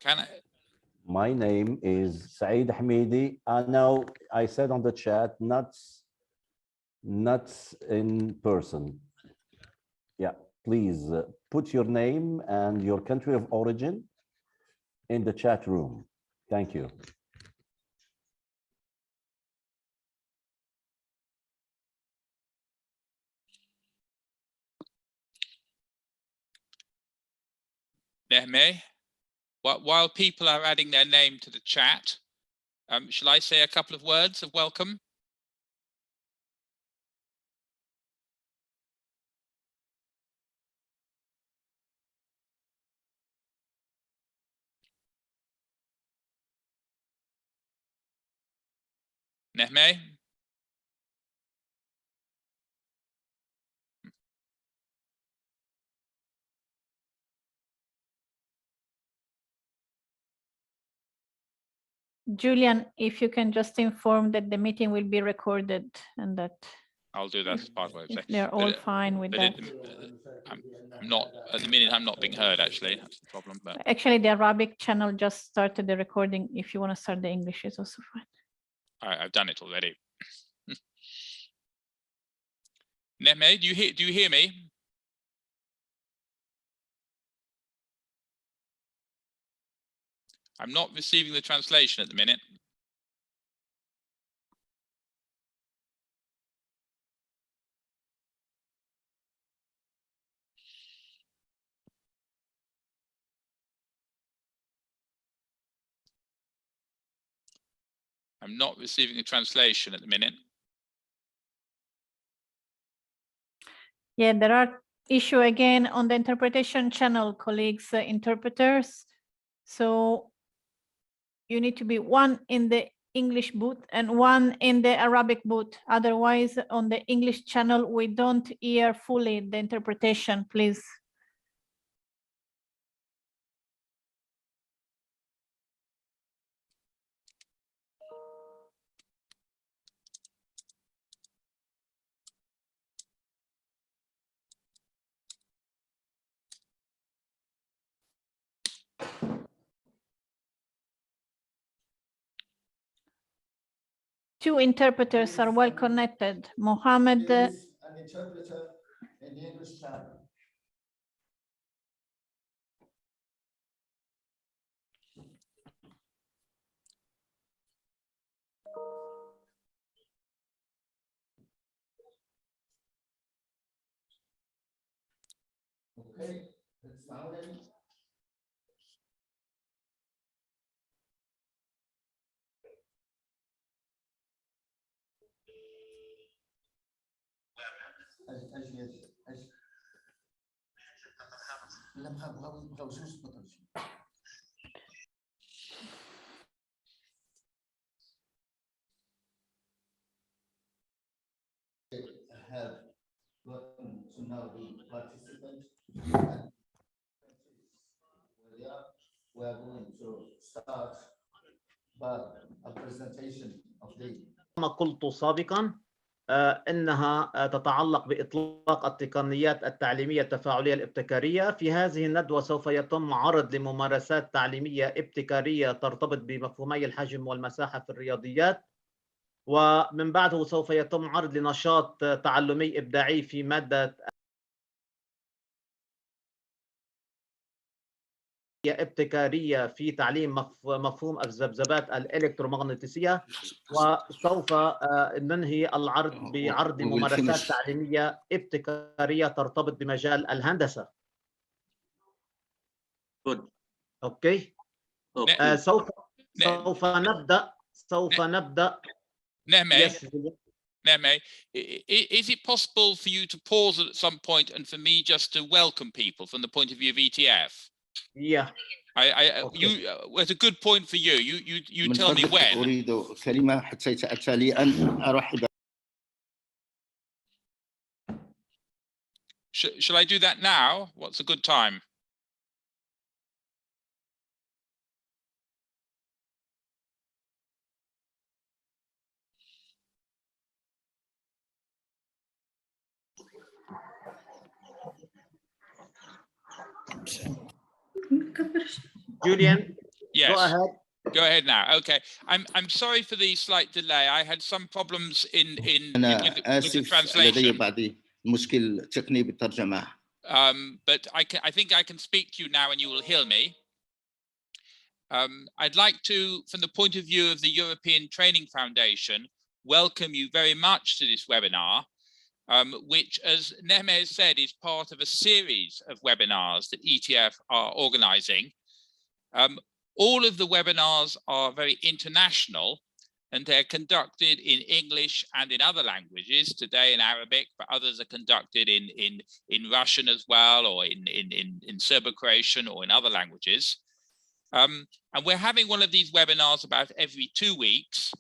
Can I? My name is Saeed Hamidi. Now I said on the chat, not in person. Yeah, please put your name and your country of origin in the chat room. Thank you. Nehme, while people are adding their name to the chat, shall I say a couple of words of welcome? Nehme? Julian, if you can just inform that the meeting will be recorded and that I'll do that as part of what I'm saying. they're all fine with that. I'm not, at the minute, I'm not being heard, actually. That's the problem. But Actually, the Arabic channel just started the recording. If you want to start the English, it's also fine. I've done it already. Nehme, do you hear me? I'm not receiving the translation at the minute. I'm not receiving a translation at the minute. Yeah, there are issue again on the interpretation channel, colleagues, interpreters. So you need to be one in the English booth and one in the Arabic booth. Otherwise, on the English channel, we don't hear fully the interpretation, please. Two interpreters are well connected. Mohammed. There is an interpreter in the English channel. Okay, it's sounding. Have gotten to know the participants. We are going to start a presentation of the. كما قلت سابقا إنها تتعلق بإطلاق التقنيات التعليمية التفاعلية الابتكارية. في هذه الندوة سوف يتم عرض لممارسات تعليمية ابتكارية ترتبط بمفهومي الحجم والمساحة في الرياضيات، ومن بعده سوف يتم عرض لنشاط تعلمي إبداعي في مادة ابتكارية في تعليم مفهوم الذبذبات الإلكترومغناطيسية، وسوف ننهي العرض بعرض ممارسات تعليمية ابتكارية ترتبط بمجال الهندسة. أوكي. سوف نبدأ. Nehme, is it possible for you to pause at some point and for me just to welcome people from the point of view of ETF? Yeah. It's a good point for you. You tell me when. أريد كلمة حتى يتأتى لي أن أرحب. Shall I do that now? What's a good time? Julian, Yes. Go ahead. Go ahead now. Okay. I'm sorry for the slight delay. I had some problems أنا with the آسف لدي translation. بعض مشكل تقني بالترجمة. But I think I can speak to you now and you will hear me. I'd like to, from the point of view of the European Training Foundation, welcome you very much to this webinar, which, as Nehme has said, is part of a series of webinars that ETF are organizing. All of the webinars are very international and they're conducted in English and in other languages, today in Arabic, but others are conducted in Russian as well, or in Serbo-Croatian or in other languages. And we're having one of these webinars about every 2 weeks,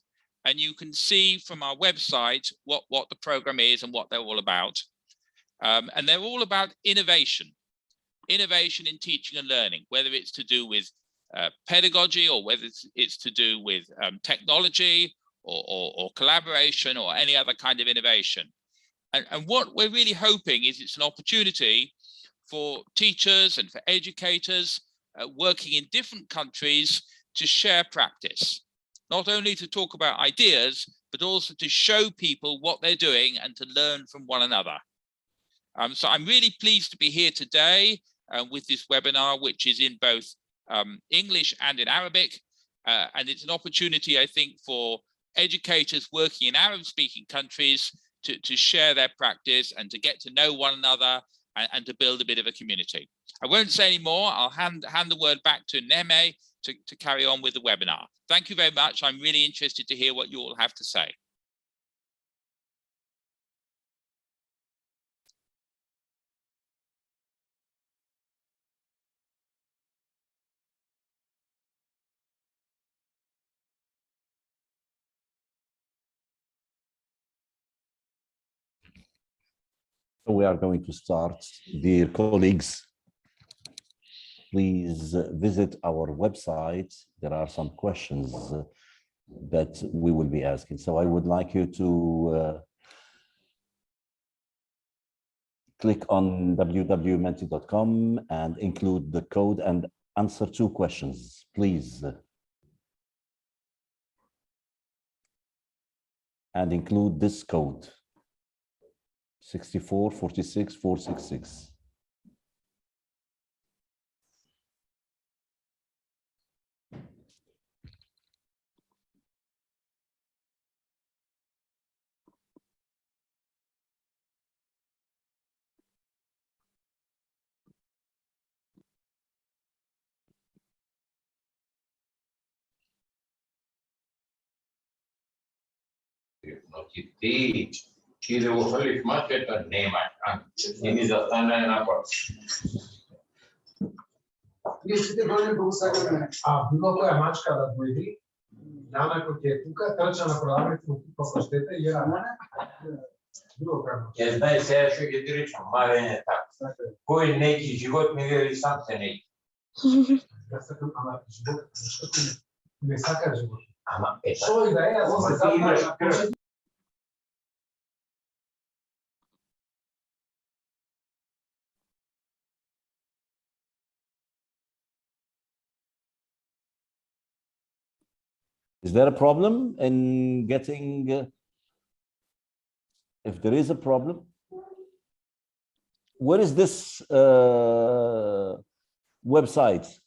and you can see from our website what the program is and what they're all about. And they're all about innovation in teaching and learning, whether it's to do with pedagogy or whether it's to do with technology or collaboration or any other kind of innovation. And what we're really hoping is it's an opportunity for teachers and for educators working in different countries to share practice, not only to talk about ideas, but also to show people what they're doing and to learn from one another. So I'm really pleased to be here today with this webinar, which is in both English and in Arabic. And it's an opportunity, I think, for educators working in Arab-speaking countries to share their practice and to get to know one another and to build a bit of a community. I won't say any more. I'll hand the word back to Nehme to carry on with the webinar. Thank you very much. I'm really interested to hear what you all have to say. We are going to start. Dear colleagues, please visit our website. There are some questions that we will be asking. So I would like you to click on www.menti.com and include the code and answer 2 questions, please. And include this code, 6446466. Чили ушли мать это не мать, не застанная на пол. Если ты говоришь, что усаграно, било која мачка да дојди, дана кој ќе тука, трча на продавницу, купа штета и јера мене, било како. Ја знај сега што ќе ти речам, мавење така. Кој неки живот ми вели сам се неки. Ја сакам, ама живот, зашто не сака живот? Ама ета. Што и да е, јас се сакам. Is there a problem in getting, if there is a problem, where is this website?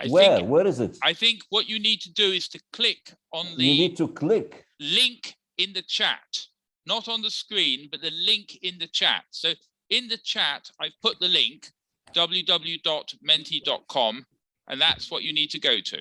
Where is it? I think what you need to do is to click on the You need to click. link in the chat, not on the screen, but the link in the chat. So in the chat, I've put the link, www.menti.com, and that's what you need to go to.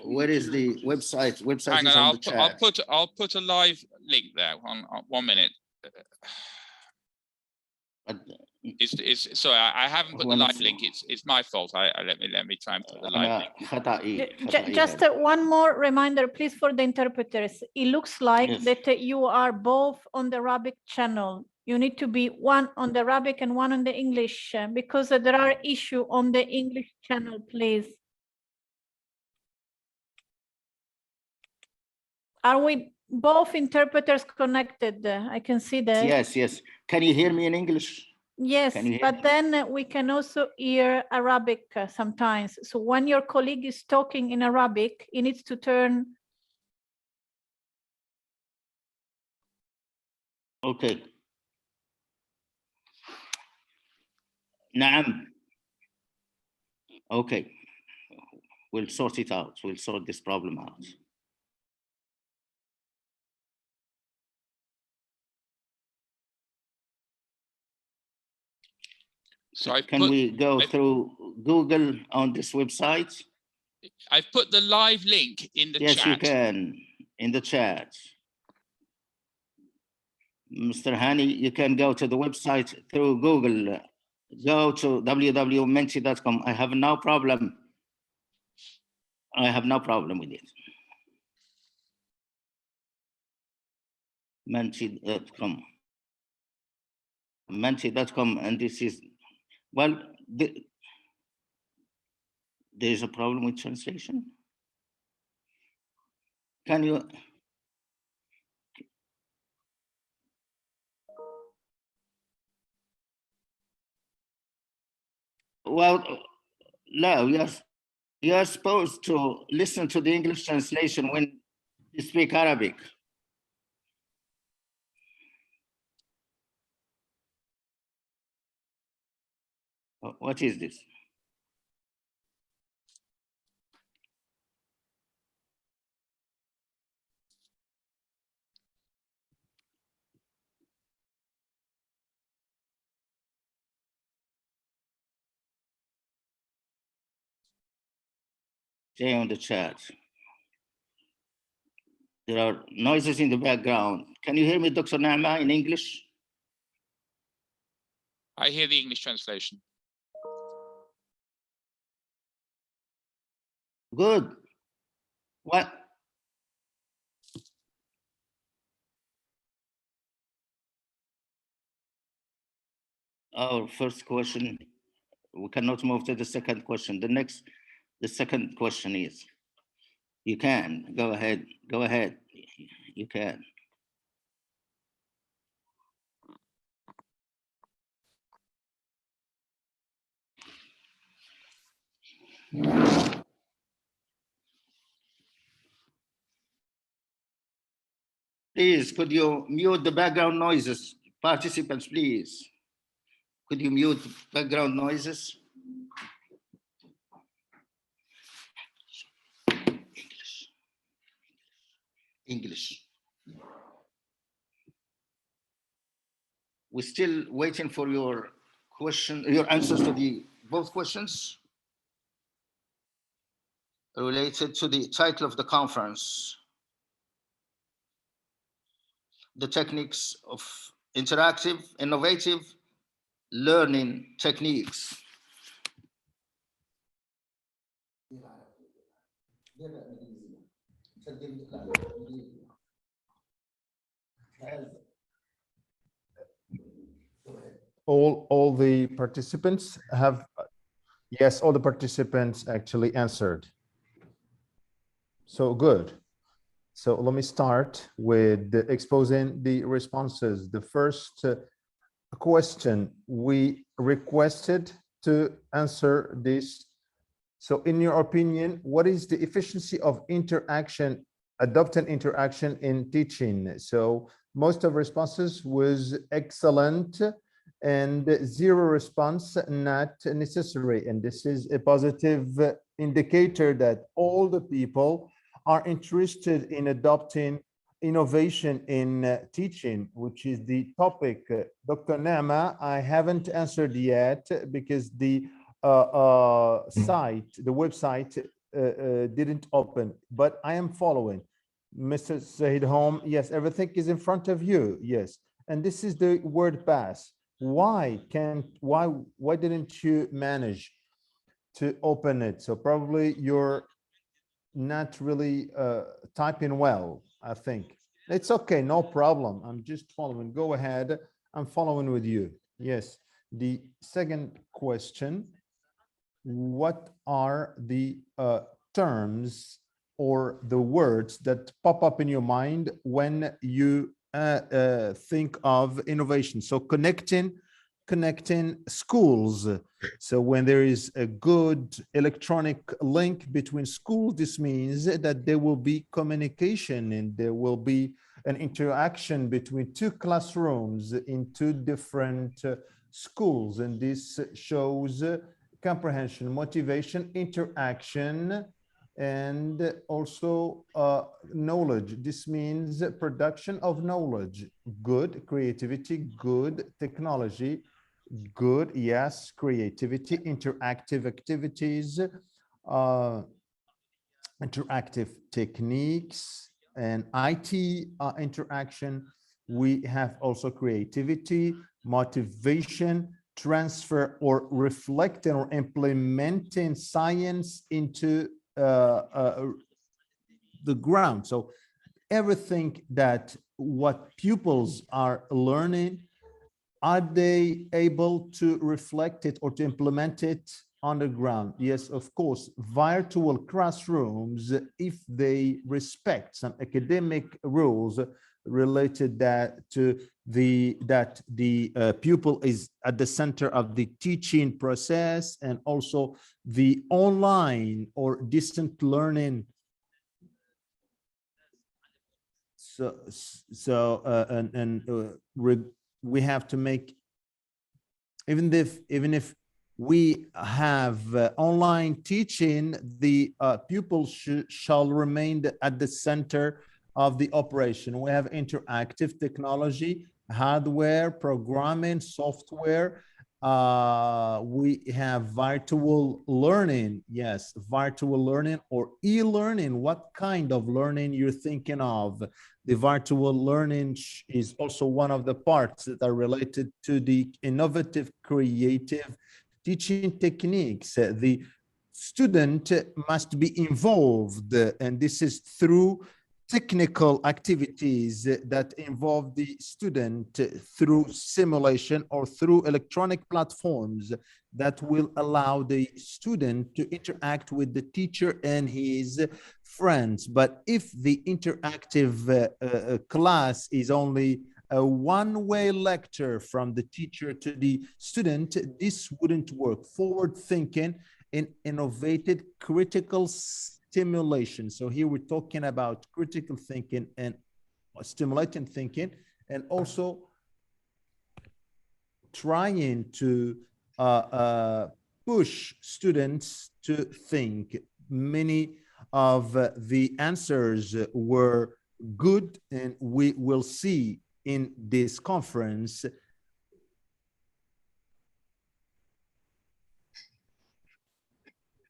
Where is the website? Website Hang is on, on the chat. I'll put a live link there. On 1 minute. It's sorry, I haven't put the live link. It's my fault. Let me try and put the live link. Just one more reminder, please, for the interpreters. It looks like Yes. that you are both on the Arabic channel. You need to be one on the Arabic and one on the English because there are issues on the English channel, please. Are we both interpreters connected? I can see that. Yes, yes. Can you hear me in English? Yes, Can you hear but me? then we can also hear Arabic sometimes. So when your colleague is talking in Arabic, he needs to turn. Okay. Naam. Okay. We'll sort it out. We'll sort this problem out. So Can we go through Google on this website? I've put the live link in the Yes, chat. you can, in the chat. Mr. Hani, you can go to the website through Google. Go to www.menti.com. I have no problem. I have no problem with it. Menti.com. Menti.com, and this is, well, there's a problem with translation. Can you? Well, no, you're supposed to listen to the English translation when you speak Arabic. What is this? Stay on the chat. There are noises in the background. Can you hear me, Dr. Naama, in English? I hear the English translation. Good. What? Our first question, we cannot move to the second question. The second question is, you can, go ahead, you can. Please, could you mute the background noises? Participants, please. Could you mute background noises? English. We're still waiting for your question, your answers to both questions related to the title of the conference. The techniques of interactive, innovative learning techniques. All the participants have, yes, all the participants actually answered. So good. So let me start with exposing the responses. The first question, we requested to answer this. So in your opinion, what is the efficiency of interaction, adopting interaction in teaching? So most of responses was excellent and zero response not necessary. And this is a positive indicator that all the people are interested in adopting innovation in teaching, which is the topic. Dr. Naama, I haven't answered yet because the website didn't open, but I am following. Mr. Zahid Home, yes, everything is in front of you, yes. And this is the word pass. Why didn't you manage to open it? So probably you're not really typing well, I think. It's okay, no problem. I'm just following. Go ahead. I'm following with you. Yes. The second question, what are the terms or the words that pop up in your mind when you think of innovation. So connecting schools. So when there is a good electronic link between schools, this means that there will be communication and there will be an interaction between two classrooms in two different schools. And this shows comprehension, motivation, interaction, and also knowledge. This means production of knowledge, good creativity, good technology, good, yes, creativity, interactive activities, interactive techniques, and IT interaction. We have also creativity, motivation, transfer or reflecting or implementing science into the ground. So everything that what pupils are learning, are they able to reflect it or to implement it on the ground? Yes, of course. Virtual classrooms, if they respect some academic rules related to the pupil is at the center of the teaching process, and also the online or distant learning. We have to make, even if we have online teaching, the pupils shall remain at the center of the operation. We have interactive technology, hardware, programming, software. We have virtual learning. Yes, virtual learning or e-learning. What kind of learning you're thinking of? The virtual learning is also one of the parts that are related to the innovative, creative teaching techniques. The student must be involved, and this is through technical activities that involve the student through simulation or through electronic platforms that will allow the student to interact with the teacher and his friends. But if the interactive class is only a one-way lecture from the teacher to the student, this wouldn't work. Forward thinking and innovative critical stimulation. So here we're talking about critical thinking and stimulating thinking, and also trying to push students to think. Many of the answers were good, and we will see in this conference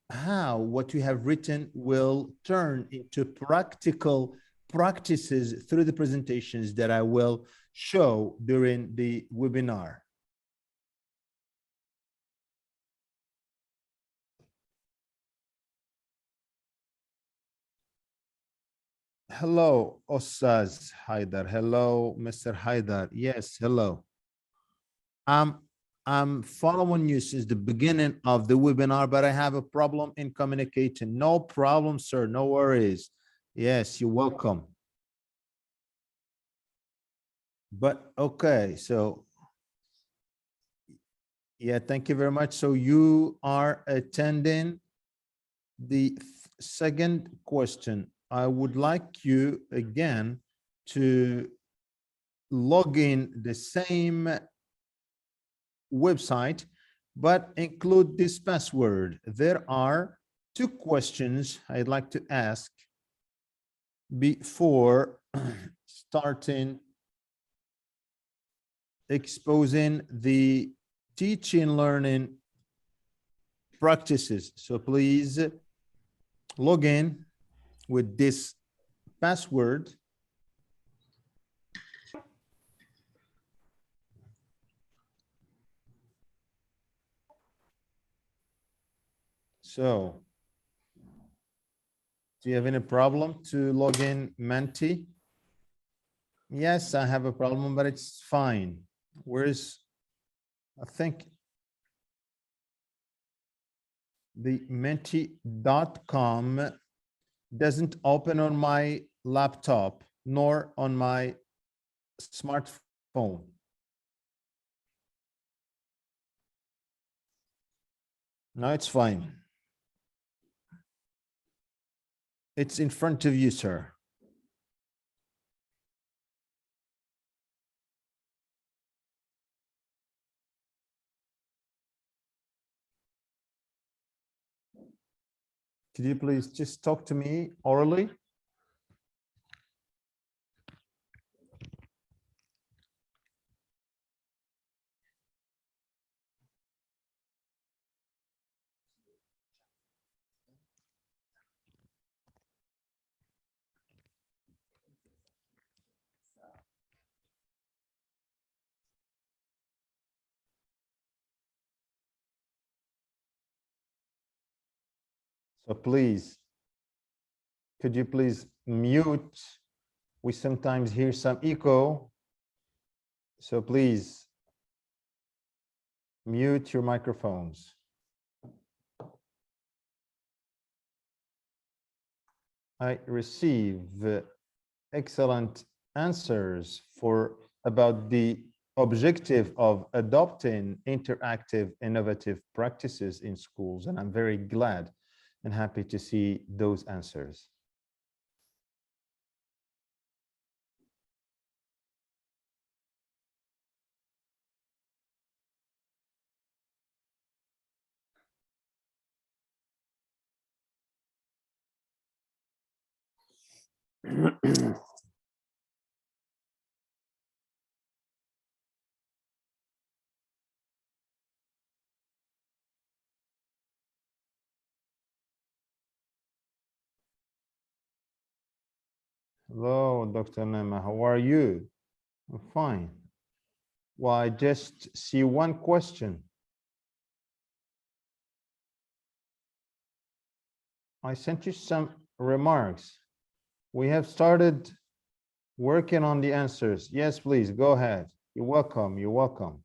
how what you have written will turn into practical practices through the presentations that I will show during the webinar. Hello, Ostaz Haidar. Hello, Mr. Haidar. Yes, hello. I'm following you since the beginning of the webinar, but I have a problem in communicating. No problem, sir. No worries. Yes, you're welcome. But okay, so yeah, thank you very much. So you are attending the second question. I would like you again to log in the same website, but include this password. There are two questions I'd like to ask before starting exposing the teaching learning practices. So please log in with this password. So, do you have any problem to log in, Menti? Yes, I have a problem, but it's fine. Where's, I think, the menti.com doesn't open on my laptop nor on my smartphone. No, it's fine. It's in front of you, sir. Could you please just talk to me orally? So please, could you please mute? We sometimes hear some echo. So please mute your microphones. I receive excellent answers about the objective of adopting interactive, innovative practices in schools, and I'm very glad and happy to see those answers. Hello, Dr. Nema, how are you? I'm fine. Well, I just see one question. I sent you some remarks. We have started working on the answers. Yes, please, go ahead. You're welcome, you're welcome.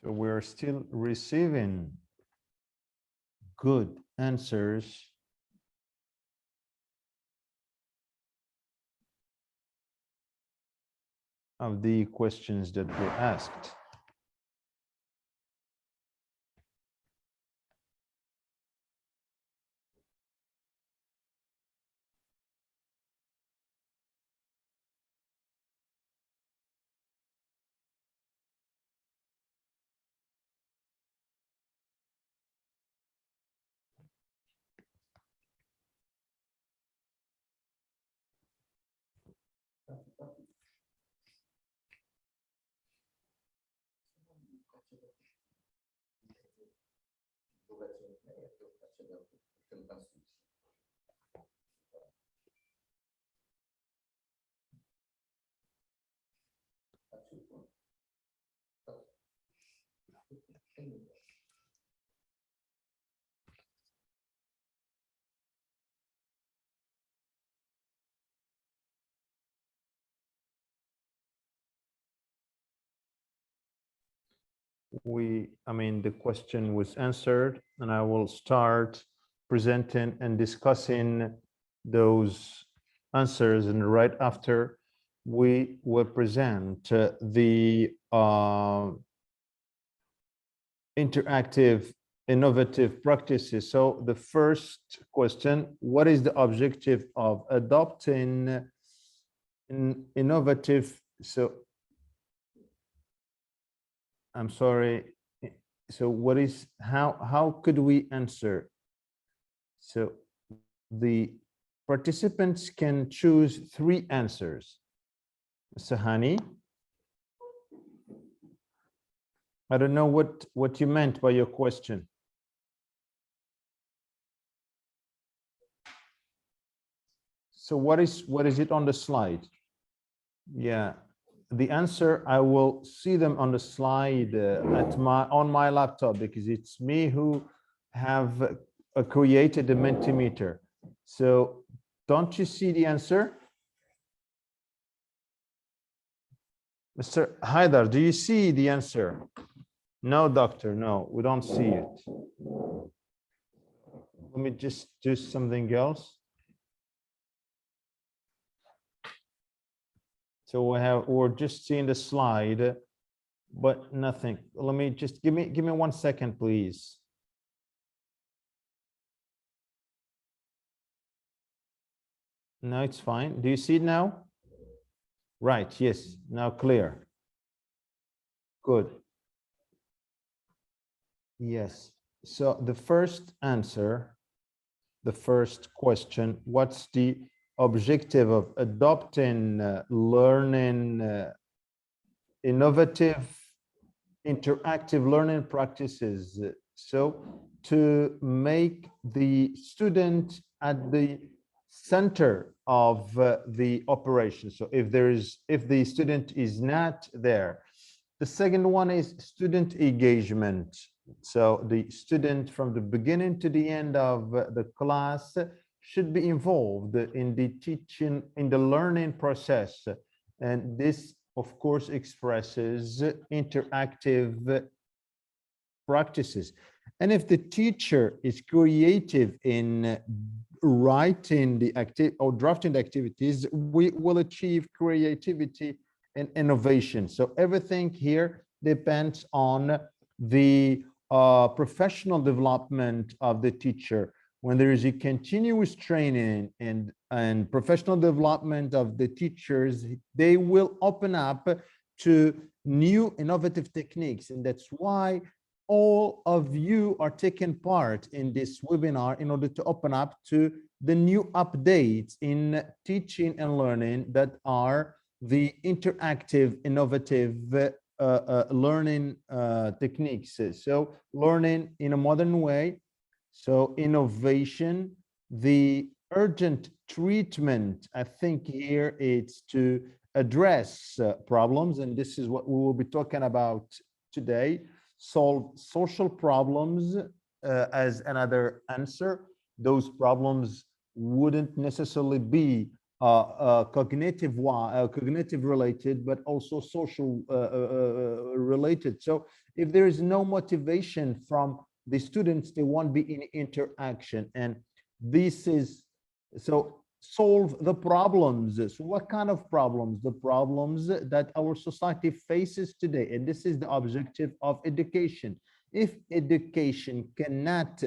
So we're still receiving good answers of the questions that were asked. The question was answered, and I will start presenting and discussing those answers, and right after we will present the interactive innovative practices. So the first question, what is the objective of adopting innovative, so I'm sorry. So what is, how could we answer? So the participants can choose 3 answers. Mr. Hani, I don't know what you meant by your question. So what is it on the slide? Yeah, the answer, I will see them on the slide on my laptop, because it's me who have created the Mentimeter. So don't you see the answer? Mr. Haidar, do you see the answer? No, doctor, no, we don't see it. Let me just do something else. So we're just seeing the slide, but nothing. Let me just give me 1 second, please. No, it's fine. Do you see it now? Right, yes, now clear. Good. Yes, so the first answer, the first question, what's the objective of adopting learning, innovative, interactive learning practices? So to make the student at the center of the operation. So if the student is not there. The second one is student engagement. So the student from the beginning to the end of the class should be involved in the teaching, in the learning process. And this, of course, expresses interactive practices. And if the teacher is creative in writing the activity or drafting the activities, we will achieve creativity and innovation. So everything here depends on the professional development of the teacher. When there is a continuous training and professional development of the teachers, they will open up to new innovative techniques. And that's why all of you are taking part in this webinar in order to open up to the new updates in teaching and learning that are the interactive, innovative learning techniques. So learning in a modern way. So innovation, the urgent treatment, I think here it's to address problems, and this is what we will be talking about today. Solve social problems as another answer. Those problems wouldn't necessarily be cognitive related, but also social related. So if there is no motivation from the students, they won't be in interaction. And this is, so solve the problems. So what kind of problems? The problems that our society faces today. And this is the objective of education. If education cannot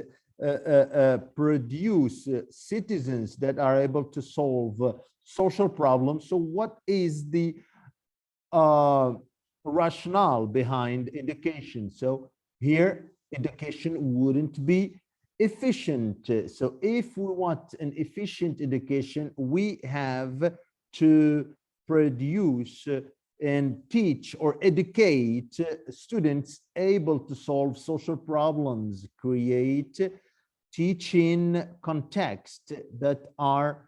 produce citizens that are able to solve social problems, so what is the rationale behind education? So here, education wouldn't be efficient. So if we want an efficient education, we have to produce and teach or educate students able to solve social problems, create teaching context that are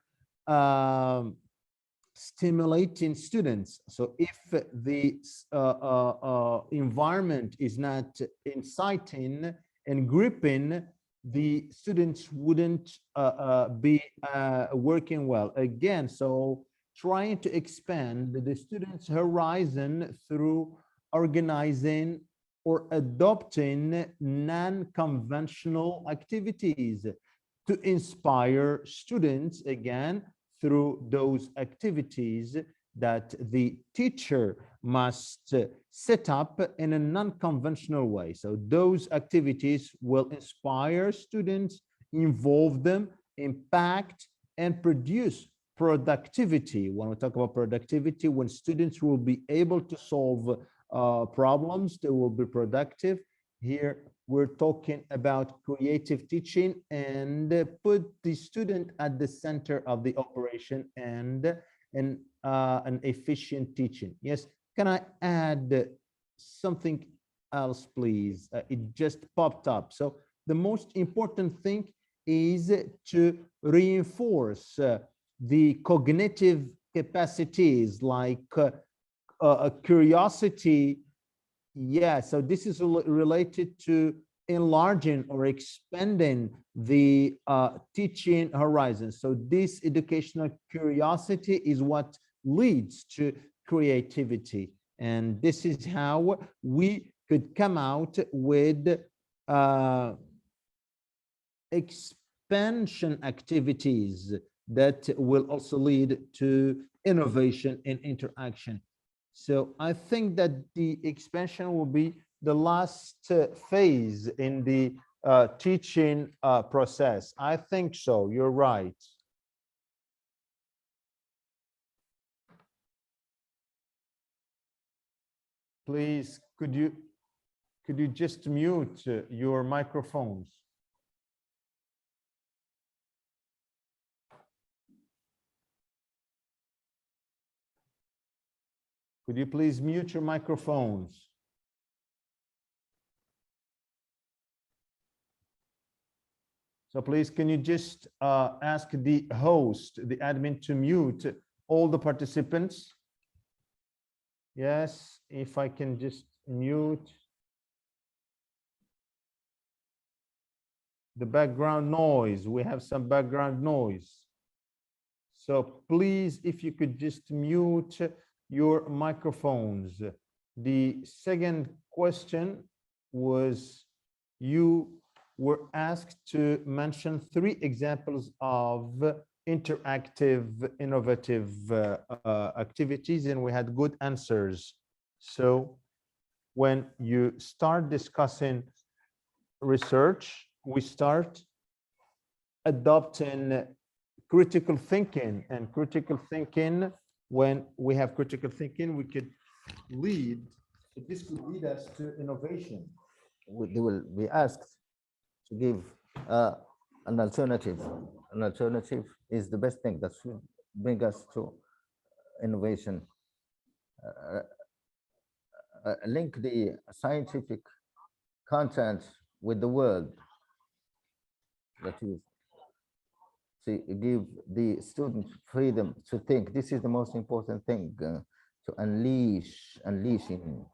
stimulating students. So if the environment is not inciting and gripping, the students wouldn't be working well. Again, so trying to expand the students' horizon through organizing or adopting non-conventional activities to inspire students, again, through those activities that the teacher must set up in a non-conventional way. So those activities will inspire students, involve them, impact, and produce productivity. When we talk about productivity, when students will be able to solve problems. They will be productive. Here, we're talking about creative teaching and put the student at the center of the operation and an efficient teaching. Yes, can I add something else, please? It just popped up. So the most important thing is to reinforce the cognitive capacities like curiosity. Yeah, so this is related to enlarging or expanding the teaching horizon. So this educational curiosity is what leads to creativity. And this is how we could come out with expansion activities that will also lead to innovation and interaction. So I think that the expansion will be the last phase in the teaching process. I think so. You're right. Please, could you just mute your microphones? Could you please mute your microphones? So please, can you just ask the host, the admin, to mute all the participants? Yes, if I can just mute the background noise. We have some background noise. So please, if you could just mute your microphones. The second question was, you were asked to mention 3 examples of interactive, innovative activities, and we had good answers. So when you start discussing research, we start adopting critical thinking, and critical thinking, when we have critical thinking, we could lead, this could lead us to innovation. They will be asked to give an alternative. An alternative is the best thing that should bring us to innovation. Link the scientific content with the world. That is, to give the student freedom to think. This is the most important thing, to unleashing.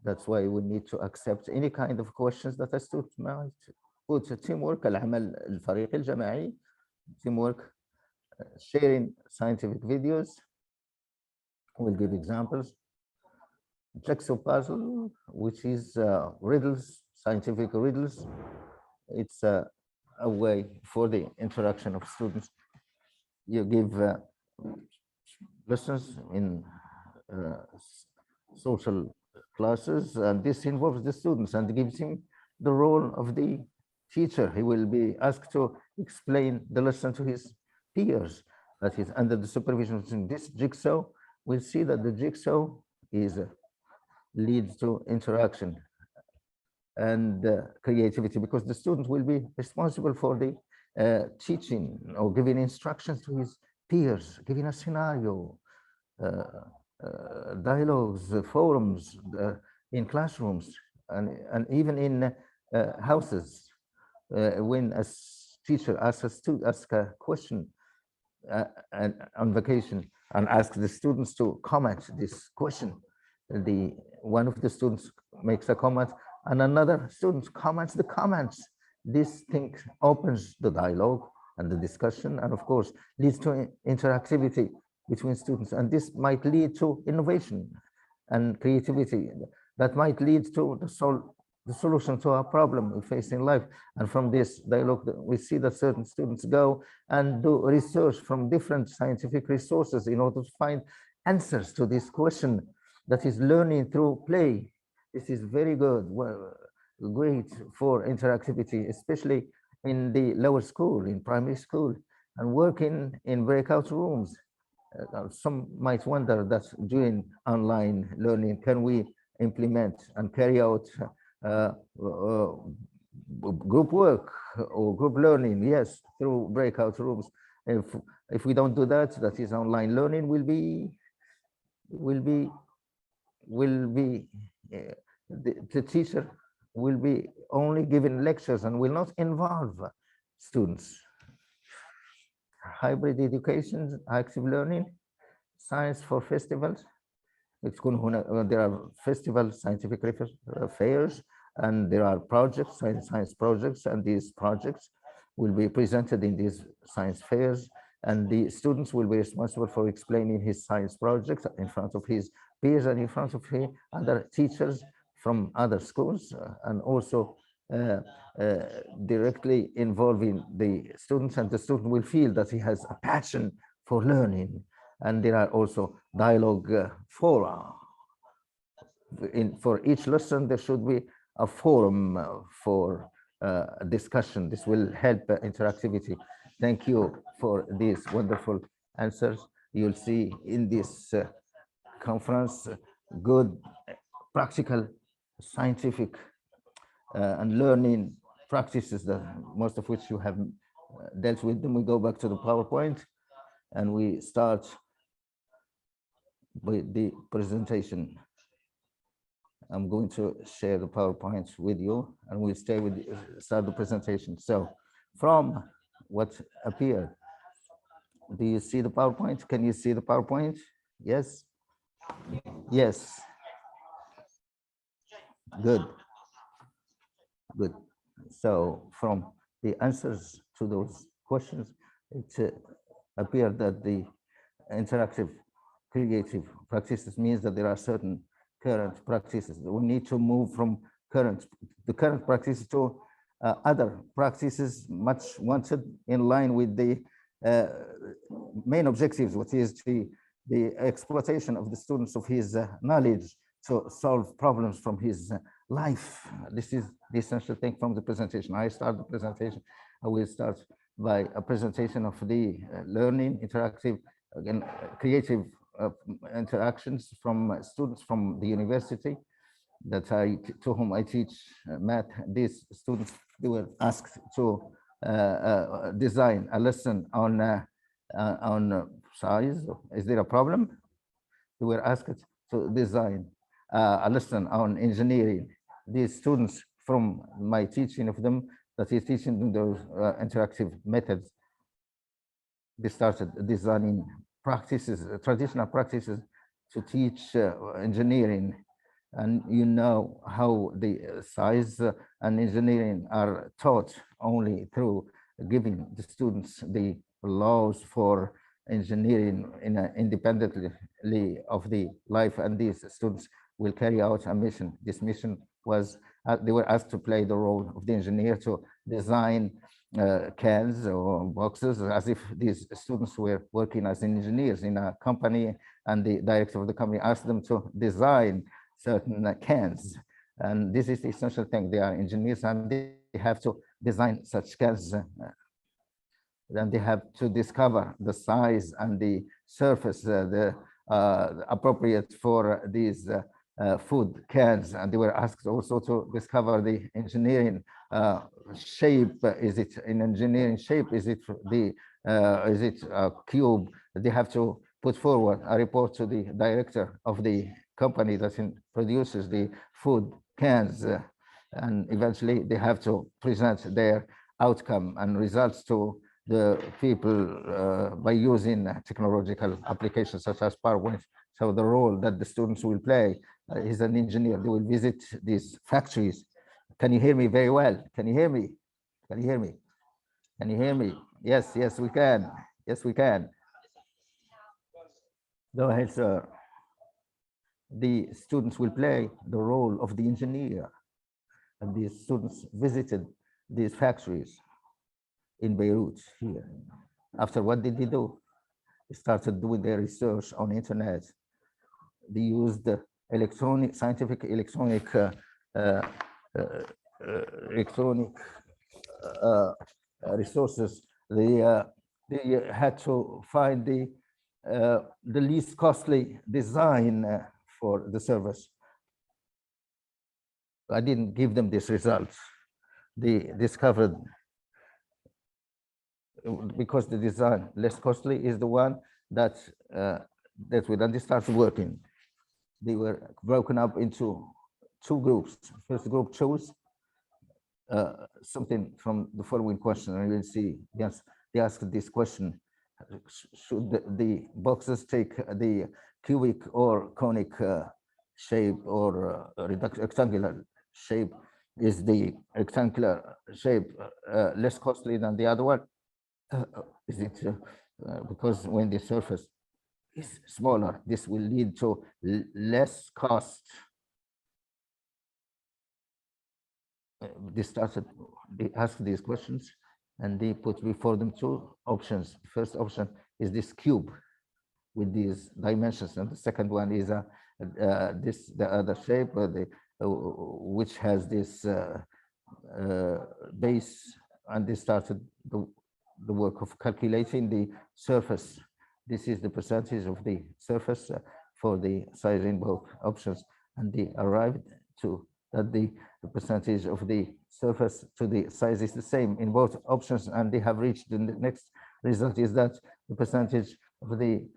That's why we need to accept any kind of questions that a student might put. Teamwork, العمل الفريقي الجماعي, teamwork, sharing scientific videos. We'll give examples. Jigsaw puzzle, which is riddles, scientific riddles. It's a way for the interaction of students. You give lessons in social classes, and this involves the students and gives him the role of the teacher. He will be asked to explain the lesson to his peers. That is under the supervision of this jigsaw. We'll see that the jigsaw leads to interaction and creativity, because the student will be responsible for the teaching or giving instructions to his peers, giving a scenario, dialogues, forums in classrooms, and even in houses. When a teacher asks a question and on vacation and asks the students to comment this question, one of the students makes a comment and another student comments the comments. This thing opens the dialogue and the discussion, and of course leads to interactivity between students, and this might lead to innovation and creativity that might lead to the solution to a problem we face in life. And from this dialogue, we see that certain students go and do research from different scientific resources in order to find answers to this question. That is learning through play. This is very good, great for interactivity, especially in the lower school, in primary school, and working in breakout rooms. some might wonder that during online learning, can we implement and carry out group work or group learning? Yes, through breakout rooms. If we don't do that, that is online learning will be the teacher will be only giving lectures and will not involve students. Hybrid education, active learning, science for festivals. There are festivals, scientific fairs, and there are projects, science projects, and these projects will be presented in these science fairs, and the students will be responsible for explaining his science projects in front of his peers and in front of other teachers from other schools, and also directly involving the students, and the student will feel that he has a passion for learning. And there are also dialogue fora. For each lesson, there should be a forum for discussion. This will help interactivity. Thank you for these wonderful answers. You'll see in this conference good practical scientific and learning practices, that most of which you have dealt with them. We go back to the PowerPoint and we start with the presentation. I'm going to share the PowerPoint with you, and we'll start the presentation. So from what appeared, do you see the PowerPoint? Can you see the PowerPoint? Yes? Yes. Good. Good. So from the answers to those questions, it appeared that the interactive creative practices means that there are certain current practices. We need to move from the current practices to other practices much wanted, in line with the main objectives, which is the exploitation of the students of his knowledge to solve problems from his life. This is the essential thing from the presentation. I start the presentation. I will start by a presentation of the learning, interactive, again, creative interactions from students from the university to whom I teach math. These students, they were asked to design a lesson on size. Is there a problem? They were asked to design a lesson on engineering. These students, from my teaching of them, that is teaching them those interactive methods, they started designing practices, traditional practices to teach engineering. And you know how the science and engineering are taught only through giving the students the laws for engineering independently of the life, and these students will carry out a mission. This mission was, they were asked to play the role of the engineer to design cans or boxes, as if these students were working as engineers in a company, and the director of the company asked them to design certain cans. And this is the essential thing. They are engineers and they have to design such cans. Then they have to discover the size and the surface appropriate for these food cans. And they were asked also to discover the engineering shape. Is it an engineering shape? Is it a cube? They have to put forward a report to the director of the company that produces the food cans, and eventually they have to present their outcome and results to the people by using technological applications such as PowerPoint. So the role that the students will play is an engineer. They will visit these factories. Can you hear me very well? Can you hear me? Can you hear me? Can you hear me? Yes, yes, we can. Yes, we can. Go ahead, sir. The students will play the role of the engineer, and these students visited these factories in Beirut here. After, what did they do? They started doing their research on internet. They used scientific electronic resources. They had to find the the least costly design for the service. I didn't give them this result. They discovered, because the design less costly is the one that when they started working, they were broken up into two groups. First group chose something from the following question, and you'll see, yes, they asked this question: should the boxes take the cubic or conic shape or rectangular shape? Is the rectangular shape less costly than the other one? Is it because when the surface is smaller, this will lead to less cost? They asked these questions, and they put before them two options. First option is this cube with these dimensions, and the second one is the other shape, which has this base, and they started the work of calculating the surface. This is the percentage of the surface for the size in both options, and they arrived to that the percentage of the surface to the size is the same in both options, and they have reached the next result is that the percentage of the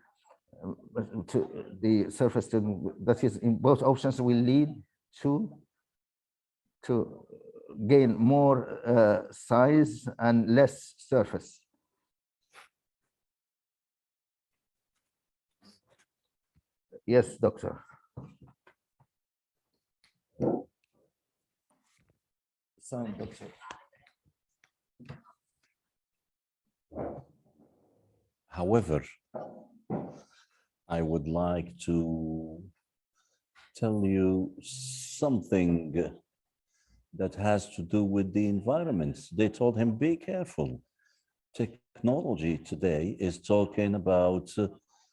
surface that is in both options will lead to gain more size and less surface. Yes, doctor. Sound, doctor. However, I would like to tell you something that has to do with the environment. They told him, be careful. Technology today is talking about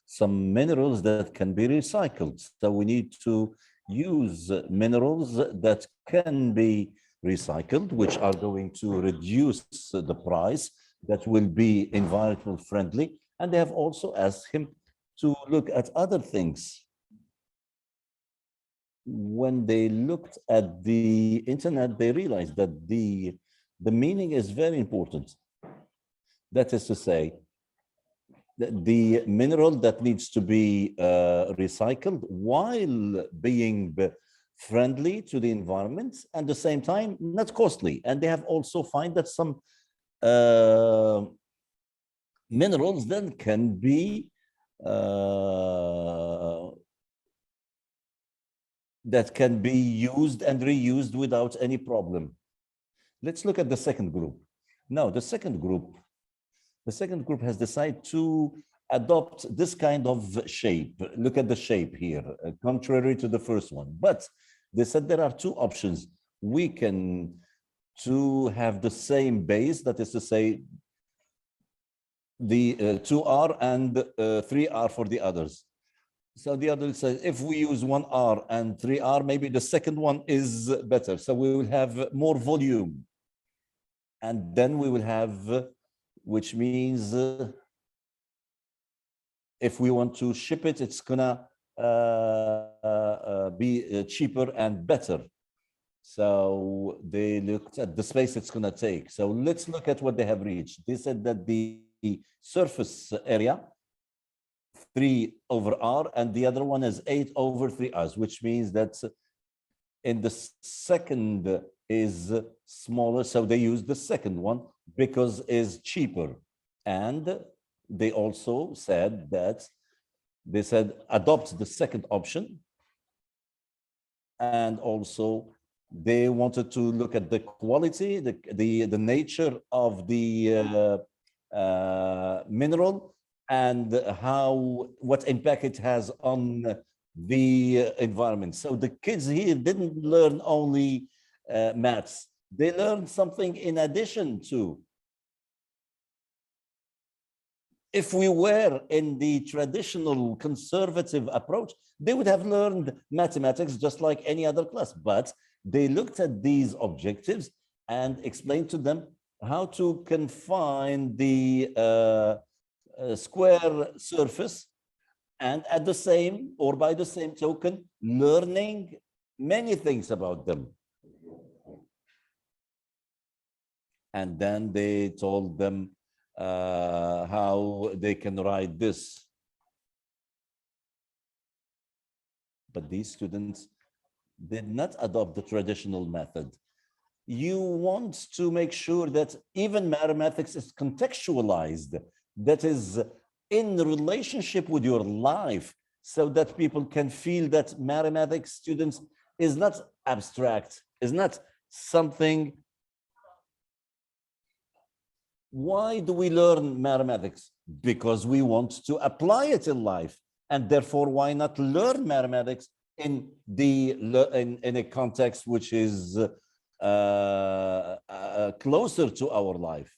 some minerals that can be recycled. So we need to use minerals that can be recycled, which are going to reduce the price, that will be environmental friendly. And they have also asked him to look at other things. When they looked at the internet, they realized that the meaning is very important. That is to say, the mineral that needs to be recycled while being friendly to the environment, and at the same time not costly. And they have also found that some minerals then can be used and reused without any problem. Let's look at the second group. Now, the second group has decided to adopt this kind of shape. Look at the shape here, contrary to the first one. But they said there are two options. We can have the same base, that is to say, the 2R and 3R for the others. So the other says, if we use 1R and 3R, maybe the second one is better. So we will have more volume. And then we will have, which means if we want to ship it, it's gonna be cheaper and better. So they looked at the space it's gonna take. So let's look at what they have reached. They said that the surface area 3 over R, and the other one is 8 over 3R, which means that in the second is smaller, so they use the second one because is cheaper. And they also said that they said adopt the second option, and also they wanted to look at the quality, the nature of the mineral, and what impact it has on the environment. So the kids here didn't learn only maths, they learned something in addition to. If we were in the traditional conservative approach, they would have learned mathematics just like any other class, but they looked at these objectives and explained to them how to confine the square surface and at the same or by the same token, learning many things about them. And then they told them how they can write this. But these students did not adopt the traditional method. You want to make sure that even mathematics is contextualized, that is in relationship with your life, so that people can feel that mathematics students is not abstract, is not something. Why do we learn mathematics? Because we want to apply it in life. And therefore, why not learn mathematics in a context which is closer to our life?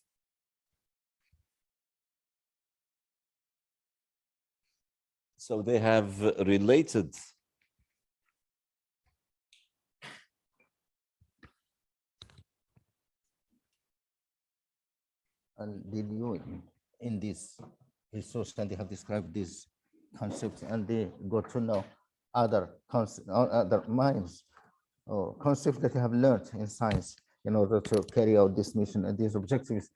So they have related. And did you, in this resource, and they have described these concepts, and they got to know other concepts, other minds or concepts that they have learned in science in order to carry out this mission, and these objectives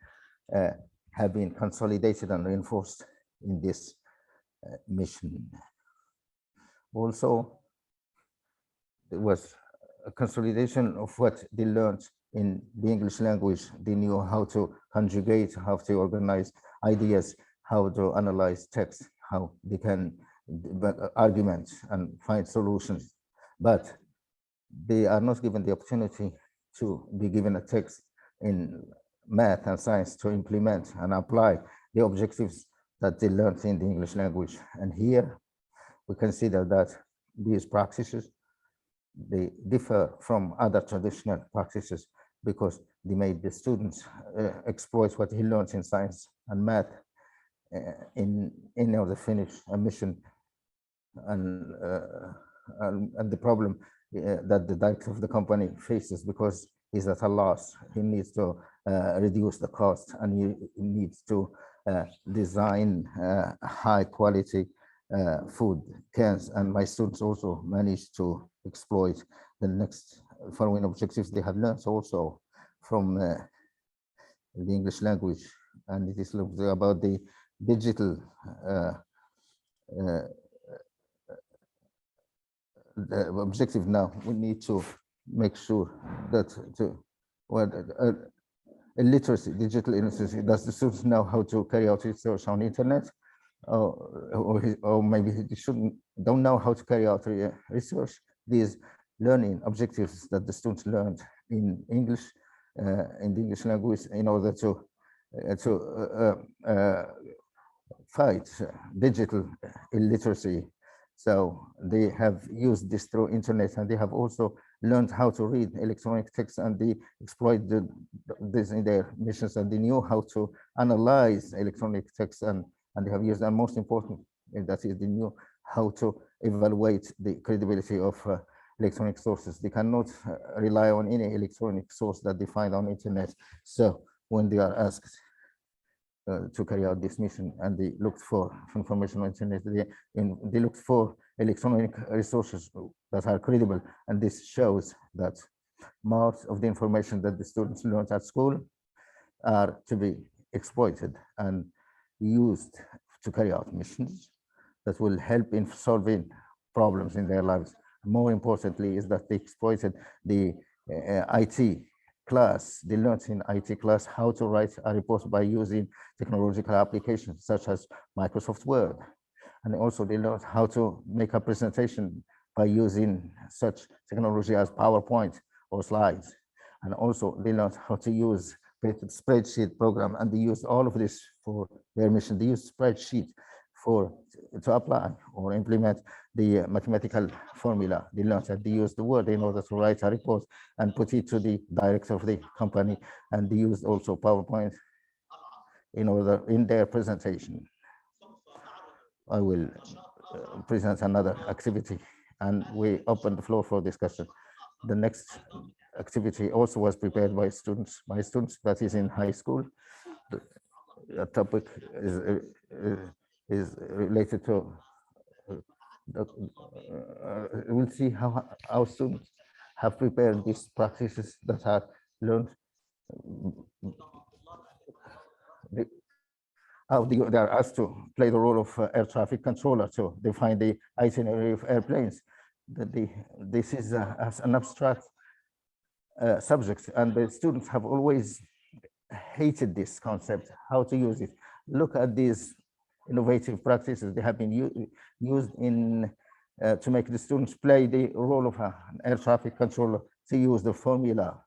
have been consolidated and reinforced in this mission. Also, there was a consolidation of what they learned in the English language. They knew how to conjugate, how to organize ideas, how to analyze text, how they can argument and find solutions. But they are not given the opportunity to be given a text in math and science to implement and apply the objectives that they learned in the English language. And here we consider that these practices, they differ from other traditional practices because they made the students exploit what he learns in science and math in order to finish a mission. And the problem that the director of the company faces, because he's at a loss, he needs to reduce the cost, and he needs to design high quality food cans. And my students also managed to exploit the next following objectives they have learned also from the English language. And it is about the digital the objective. Now we need to make sure that illiteracy, digital illiteracy, does the students know how to carry out research on internet, or maybe they don't know how to carry out research. These learning objectives that the students learned in English, in the English language, in order to fight digital illiteracy. So they have used this through internet, and they have also learned how to read electronic text, and they exploit this in their missions, and they knew how to analyze electronic text, and they have used, and most important, that is, they knew how to evaluate the credibility of electronic sources. They cannot rely on any electronic source that they find on internet. So when they are asked to carry out this mission, and they looked for information on internet, they looked for electronic resources that are credible, and this shows that most of the information that the students learned at school are to be exploited and used to carry out missions that will help in solving problems in their lives. More importantly is that they exploited the IT class. They learned in IT class how to write a report by using technological applications such as Microsoft Word. And also they learned how to make a presentation by using such technology as PowerPoint or slides. And also they learned how to use spreadsheet program, and they used all of this for their mission. They used spreadsheet to apply or implement the mathematical formula. They learned that they used the Word in order to write a report and put it to the director of the company, and they used also PowerPoint in their presentation. I will present another activity, and we open the floor for discussion. The next activity also was prepared by students, my students, that is in high school. The topic is related to we'll see how our students have prepared these practices that are learned. How they are asked to play the role of air traffic controller to define the itinerary of airplanes. This is an abstract subject, and the students have always hated this concept, how to use it. Look at these innovative practices. They have been used in to make the students play the role of an air traffic controller, to use the formula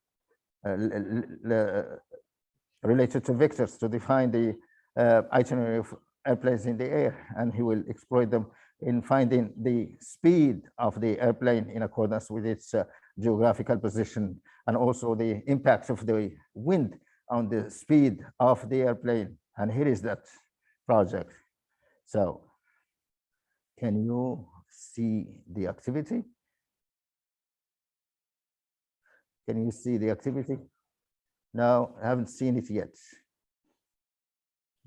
related to vectors to define the itinerary of airplanes in the air, and he will exploit them in finding the speed of the airplane in accordance with its geographical position, and also the impact of the wind on the speed of the airplane. And here is that project. So can you see the activity? Can you see the activity? No, I haven't seen it yet.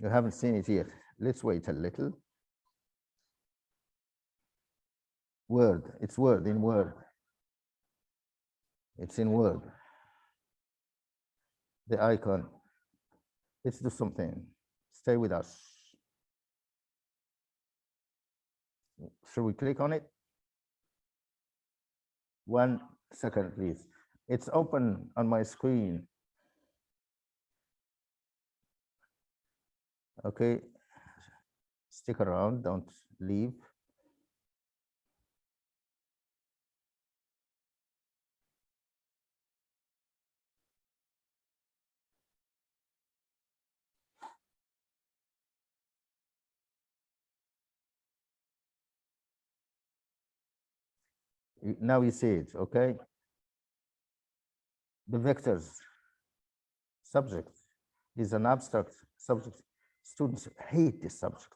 You haven't seen it yet. Let's wait a little. Word, it's Word, in Word. It's in Word. The icon. Let's do something. Stay with us. Should we click on it? 1 second, please. It's open on my screen. Okay, stick around, don't leave. Now you see it, okay? The vectors subject is an abstract subject. Students hate this subject.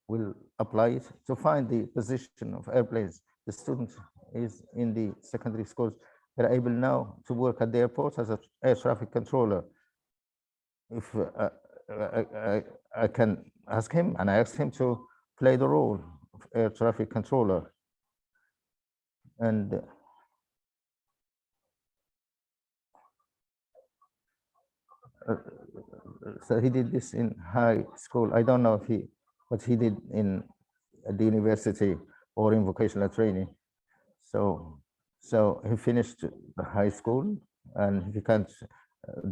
We'll apply it to find the position of airplanes. The student is in the secondary schools. They're able now to work at the airport as an air traffic controller. If I can ask him, and I asked him to play the role of air traffic controller. And so he did this in high school. I don't know if what he did in the university or in vocational training. So he finished the high school, and if he can't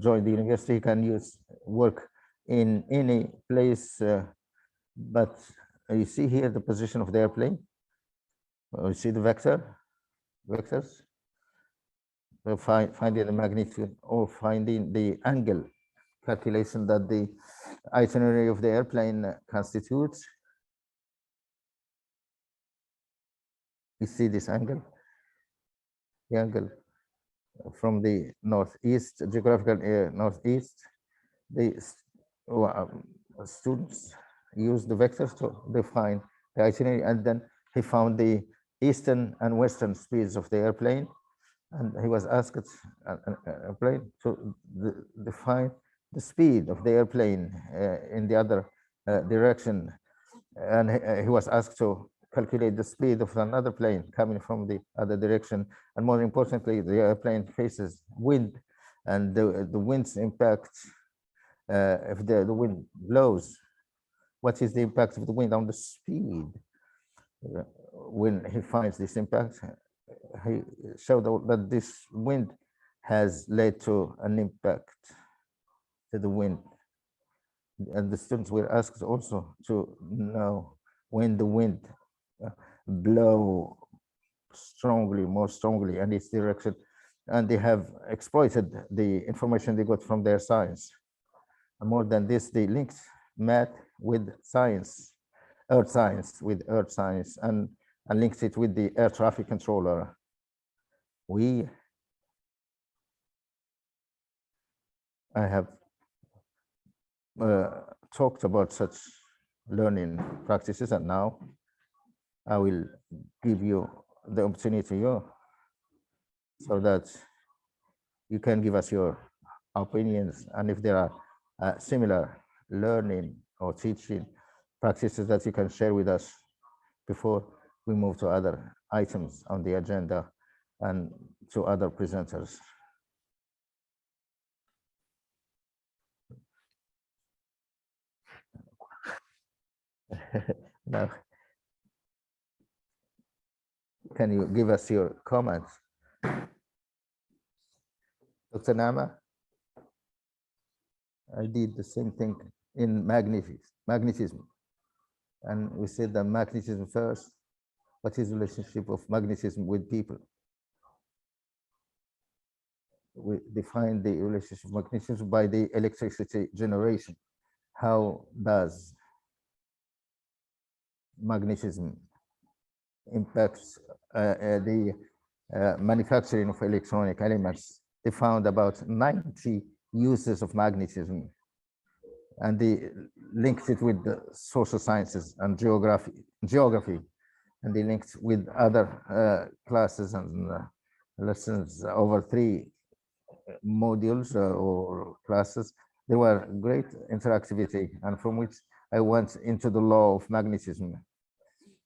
join the university, he can work in any place. But you see here the position of the airplane. You see the vectors. Finding the magnitude or finding the angle calculation that the itinerary of the airplane constitutes. You see this angle, the angle from the northeast, geographical northeast. The students use the vectors to define the itinerary, and then he found the eastern and western speeds of the airplane, and he was asked a plane to define the speed of the airplane in the other direction, and he was asked to calculate the speed of another plane coming from the other direction, and more importantly, the airplane faces wind, and the wind's impact. If the wind blows, what is the impact of the wind on the speed? When he finds this impact, he showed that this wind has led to an impact to the wind. And the students were asked also to know when the wind blow strongly, more strongly, and its direction. And they have exploited the information they got from their science. And more than this, they linked math with science, earth science with earth science, and linked it with the air traffic controller. I have talked about such learning practices, and now I will give you the opportunity so that you can give us your opinions, and if there are similar learning or teaching practices that you can share with us, before we move to other items on the agenda and to other presenters. Now, can you give us your comments? Dr. Nama? I did the same thing in magnetism. And we said that magnetism first. What is the relationship of magnetism with people? We define the relationship of magnetism by the electricity generation. How does magnetism impacts the manufacturing of electronic elements? They found about 90 uses of magnetism, and they linked it with the social sciences and geography, and they linked with other classes and lessons over 3 modules or classes. There were great interactivity, and from which I went into the law of magnetism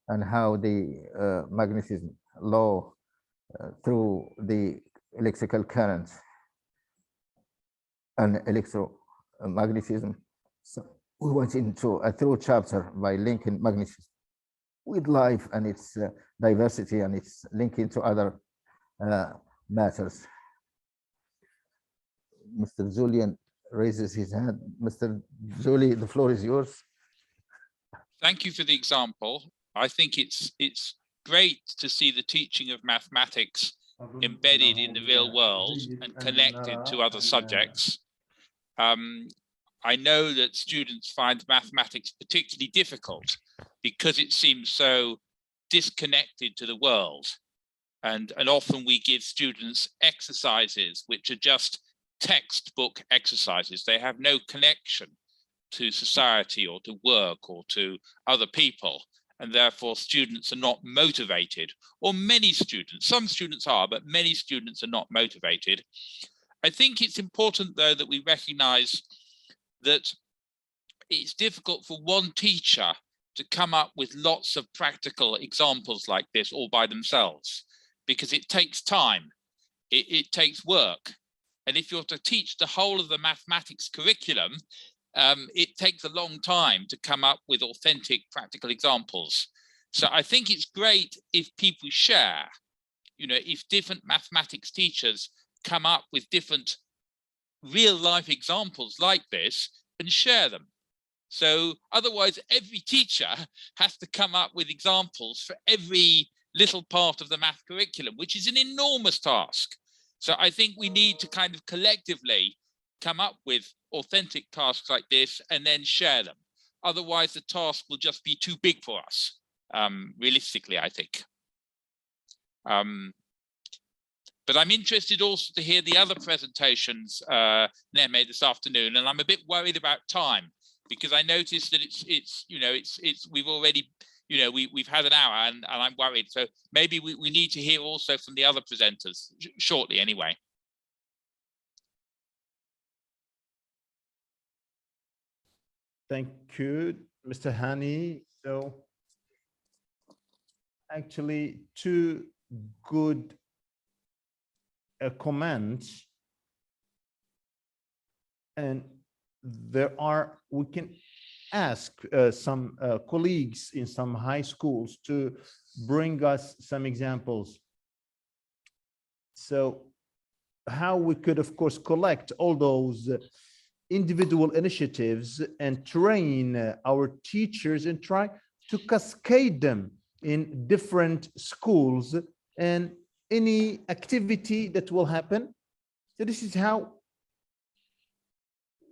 and how the magnetism law through the electrical current and electromagnetism. So we went into a through chapter by linking magnetism with life and its diversity and its linking to other matters. Mr. Julian raises his hand. Mr. Julie, the floor is yours. Thank you for the example. I think it's great to see the teaching of mathematics embedded in the real world and connected to other subjects. I know that students find mathematics particularly difficult because it seems so disconnected to the world. And often we give students exercises which are just textbook exercises. They have no connection to society or to work or to other people. And therefore students are not motivated, or many students, some students are, but many students are not motivated. I think it's important though that we recognize that it's difficult for one teacher to come up with lots of practical examples like this all by themselves, because it takes time, it takes work. And if you're to teach the whole of the mathematics curriculum, it takes a long time to come up with authentic practical examples. So I think it's great if people share, if different mathematics teachers come up with different real life examples like this and share them. So otherwise every teacher has to come up with examples for every little part of the math curriculum, which is an enormous task. So I think we need to kind of collectively come up with authentic tasks like this and then share them. Otherwise the task will just be too big for us, realistically, I think. But I'm interested also to hear the other presentations Neme this afternoon, and I'm a bit worried about time because I noticed that we've already, we've had an hour and I'm worried. So maybe we need to hear also from the other presenters shortly anyway. Thank you, Mr. Hani. So actually 2 good comments, and we can ask some colleagues in some high schools to bring us some examples. So how we could of course collect all those individual initiatives and train our teachers and try to cascade them in different schools and any activity that will happen. So this is how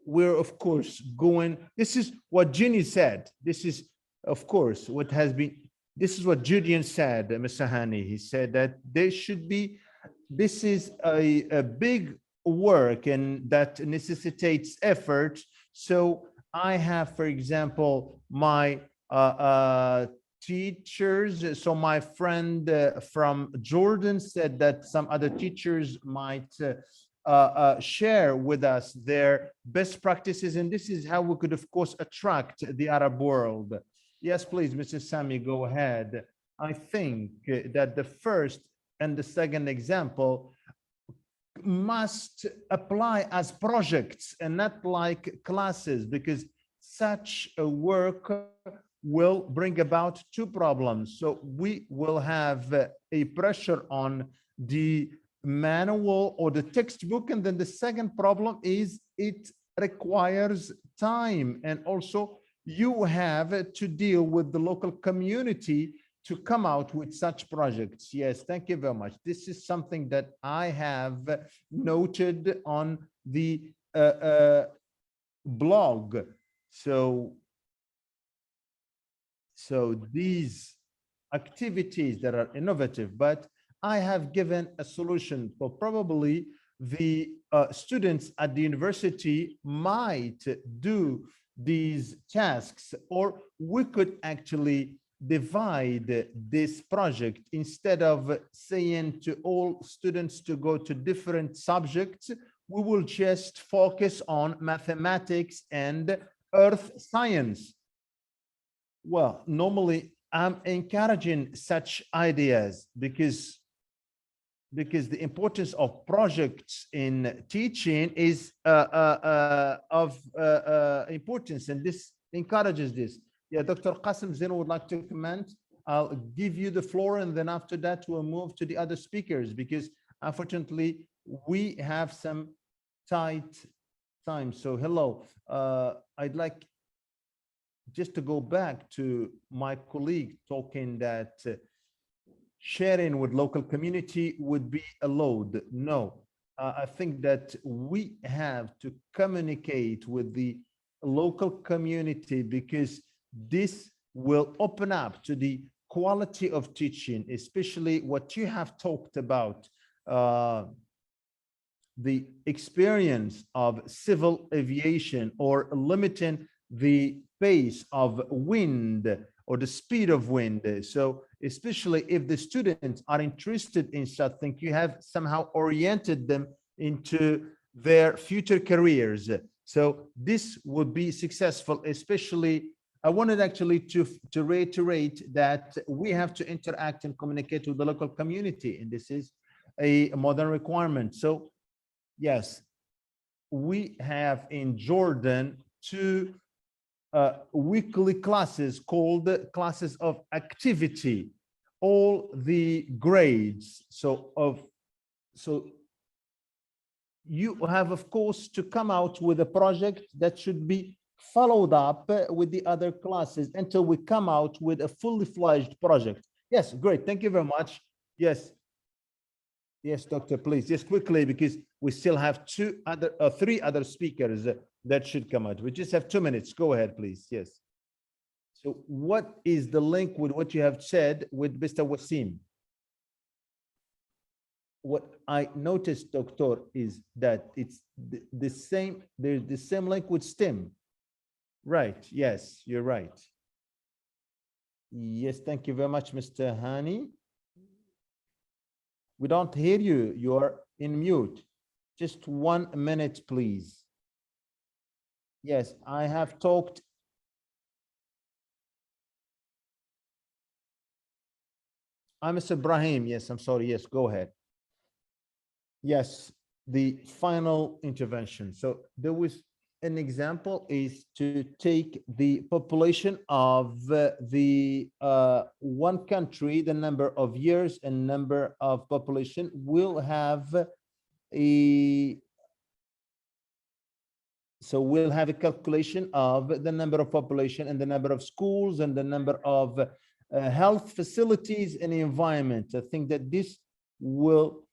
we're of course going. This is what Ginny said. This is of course what has been, this is what Julian said, Mr. Hani. He said that there should be, this is a big work and that necessitates effort. So I have, for example, my teachers. So my friend from Jordan said that some other teachers might share with us their best practices. And this is how we could, of course, attract the Arab world. Yes, please, Mr. Sami, go ahead. I think that the first and the second example must apply as projects and not like classes, because such a work will bring about two problems. So we will have a pressure on the manual or the textbook, and then the second problem is it requires time, and also you have to deal with the local community to come out with such projects. Yes, thank you very much. This is something that I have noted on the blog. So these activities that are innovative, but I have given a solution. So probably the students at the university might do these tasks, or we could actually divide this project. Instead of saying to all students to go to different subjects, we will just focus on mathematics and earth science. Well, normally I'm encouraging such ideas because the importance of projects in teaching is of importance, and this encourages this. Yeah, Dr. Qasim Zin would like to comment. I'll give you the floor, and then after that we'll move to the other speakers, because unfortunately we have some tight time. So hello, I'd like just to go back to my colleague talking that sharing with local community would be a load. No, I think that we have to communicate with the local community, because this will open up to the quality of teaching, especially what you have talked about, the experience of civil aviation, or limiting the pace of wind or the speed of wind. So especially if the students are interested in such things, you have somehow oriented them into their future careers. So this would be successful. Especially, I wanted actually to reiterate that we have to interact and communicate with the local community, and this is a modern requirement. So yes, we have in Jordan two weekly classes called classes of activity, all the grades. So you have, of course, to come out with a project that should be followed up with the other classes until we come out with a fully fledged project. Yes, great. Thank you very much. Yes. Yes, doctor, please, just quickly, because we still have three other speakers that should come out. We just have 2 minutes. Go ahead, please. Yes. So what is the link with what you have said with Mr. Wasim? What I noticed, doctor, is that it's the same, there's the same link with STEM. Right, yes, you're right. Yes, thank you very much, Mr. Hani. We don't hear you. You are in mute. Just 1 minute, please. Yes, I have talked. I'm Mr. Ibrahim. Yes, I'm sorry. Yes, go ahead. Yes, the final intervention. So there was an example is to take the population of the one country, the number of years and number of population will have so we'll have a calculation of the number of population and the number of schools and the number of health facilities and the environment. I think that this will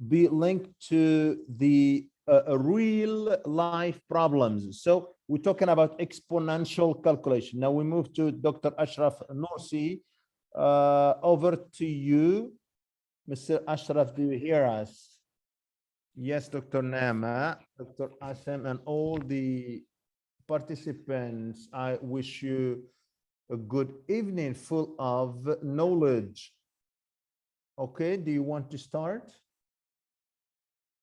be linked to the real life problems. So we're talking about exponential calculation. Now we move to Dr. Ashraf Norsi. Over to you, Mr. Ashraf, do you hear us? Yes, Dr. Nama, Dr. Asem, and all the participants, I wish you a good evening full of knowledge. Okay, do you want to start?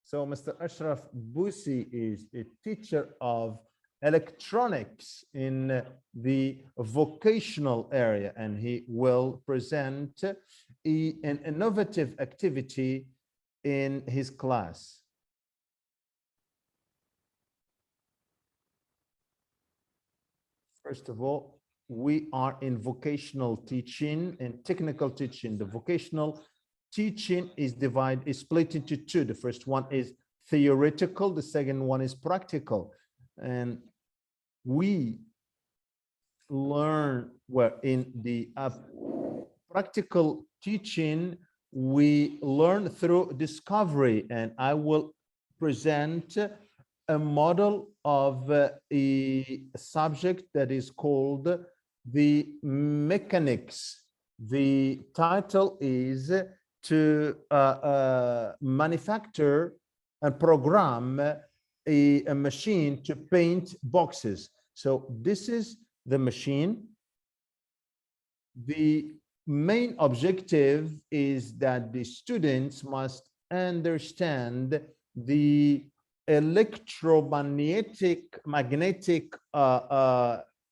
So Mr. Ashraf Busi is a teacher of electronics in the vocational area, and he will present an innovative activity in his class. First of all, we are in vocational teaching and technical teaching. The vocational teaching is split into two. The first one is theoretical, the second one is practical. And we learn, well, in the practical teaching, we learn through discovery, and I will present a model of a subject that is called the mechanics. The title is to manufacture and program a machine to paint boxes. So this is the machine. The main objective is that the students must understand the magnetic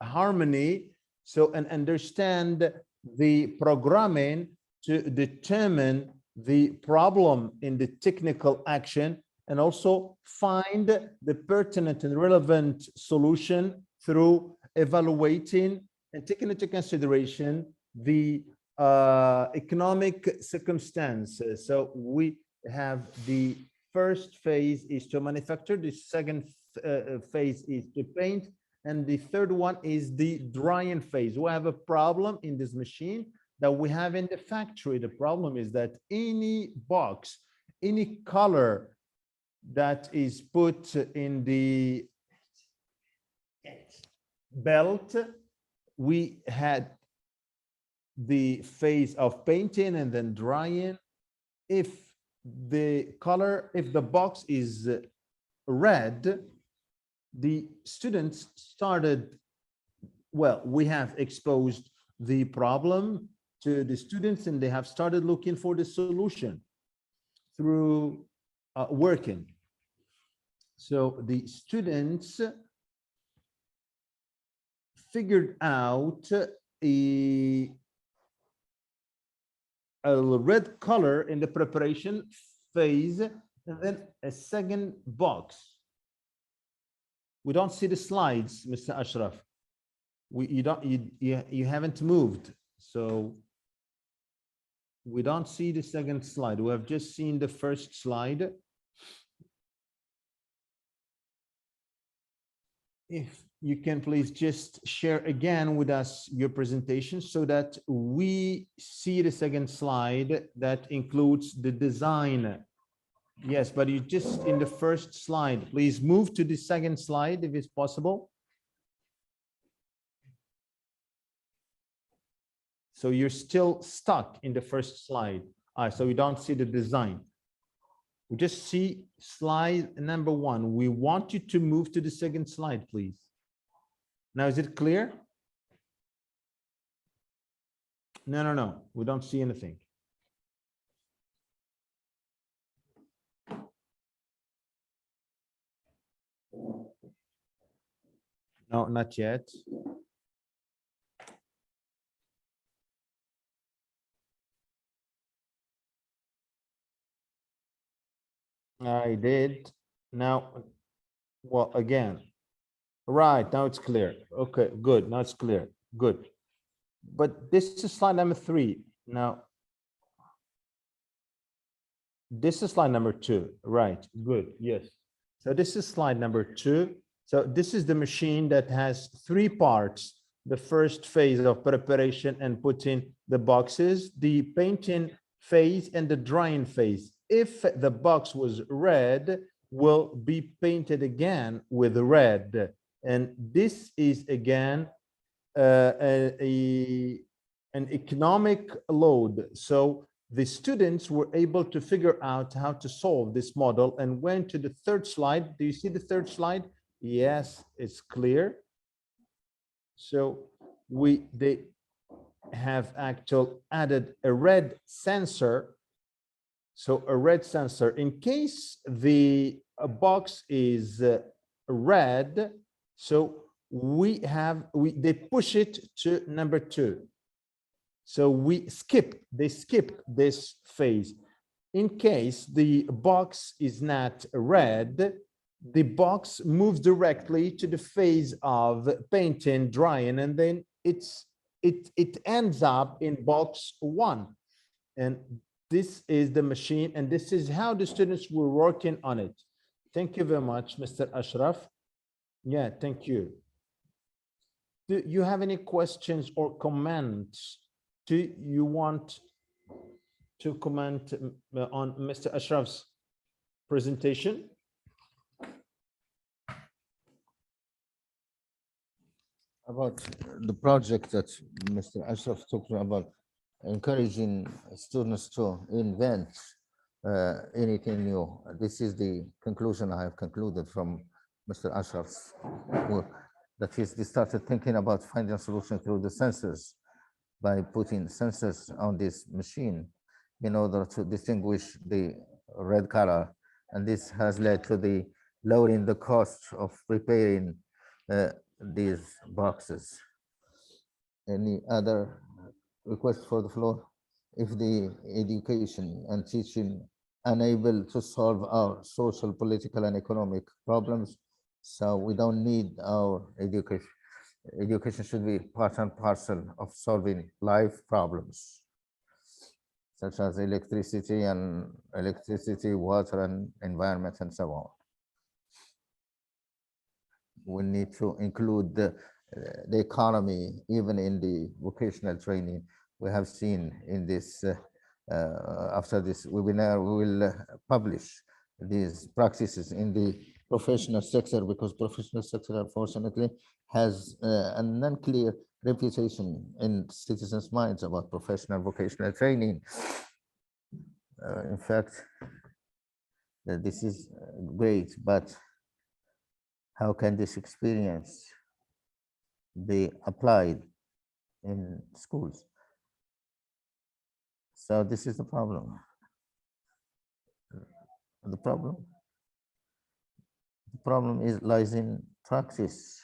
harmony, so, and understand the programming to determine the problem in the technical action, and also find the pertinent and relevant solution through evaluating and taking into consideration the economic circumstances. So we have the first phase is to manufacture, the second phase is to paint, and the third one is the drying phase. We have a problem in this machine that we have in the factory. The problem is that any box, any color that is put in the belt, we had the phase of painting and then drying. If the color, if the box is red, the students started, well, we have exposed the problem to the students and they have started looking for the solution through working. So the students figured out a red color in the preparation phase, and then a second box. We don't see the slides, Mr. Ashraf. You haven't moved, so we don't see the second slide. We have just seen the first slide. If you can please just share again with us your presentation so that we see the second slide that includes the design. Yes, but you just in the first slide, please move to the second slide if it's possible. So you're still stuck in the first slide. So we don't see the design. We just see slide number 1. We want you to move to the second slide, please. Now, is it clear? No. We don't see anything. No, not yet. I did. Now, well, again. Right, now it's clear. Okay, good. Now it's clear. Good. But this is slide number 3. Now, this is slide number 2. Right, good. Yes. So this is slide number 2. So this is the machine that has 3 parts. The first phase of preparation and putting the boxes, the painting phase, and the drying phase. If the box was red, will be painted again with red. And this is again an economic load. So the students were able to figure out how to solve this model and went to the third slide. Do you see the third slide? Yes, it's clear. So they have actually added a red sensor. So a red sensor, in case the box is red, So they push it to number 2. So they skip this phase. In case the box is not red, the box moves directly to the phase of painting, drying, and then it ends up in box 1. And this is the machine, and this is how the students were working on it. Thank you very much, Mr. Ashraf. Yeah, thank you. Do you have any questions or comments? Do you want to comment on Mr. Ashraf's presentation? About the project that Mr. Ashraf talked about, encouraging students to invent anything new. This is the conclusion I have concluded from Mr. Ashraf's work. That is, they started thinking about finding a solution through the sensors, by putting sensors on this machine in order to distinguish the red color. And this has led to the lowering the cost of preparing these boxes. Any other request for the floor? If the education and teaching unable to solve our social, political, and economic problems, so we don't need our education. Education should be part and parcel of solving life problems, such as electricity, water, and environment, and so on. We need to include the economy even in the vocational training. We have seen in this, after this webinar, we will publish these practices in the professional sector, because professional sector, unfortunately, has an unclear reputation in citizens' minds about professional vocational training. In fact, this is great, but how can this experience be applied in schools? So this is the problem. The problem lies in practice.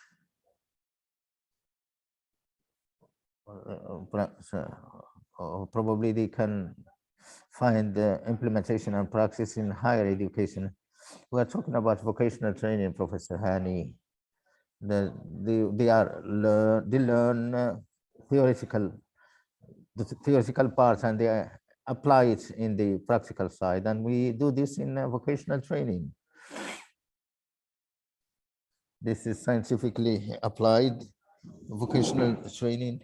Probably they can find the implementation and practice in higher education. We are talking about vocational training, Professor Hani. They learn the theoretical parts, and they apply it in the practical side. And we do this in vocational training. This is scientifically applied vocational training.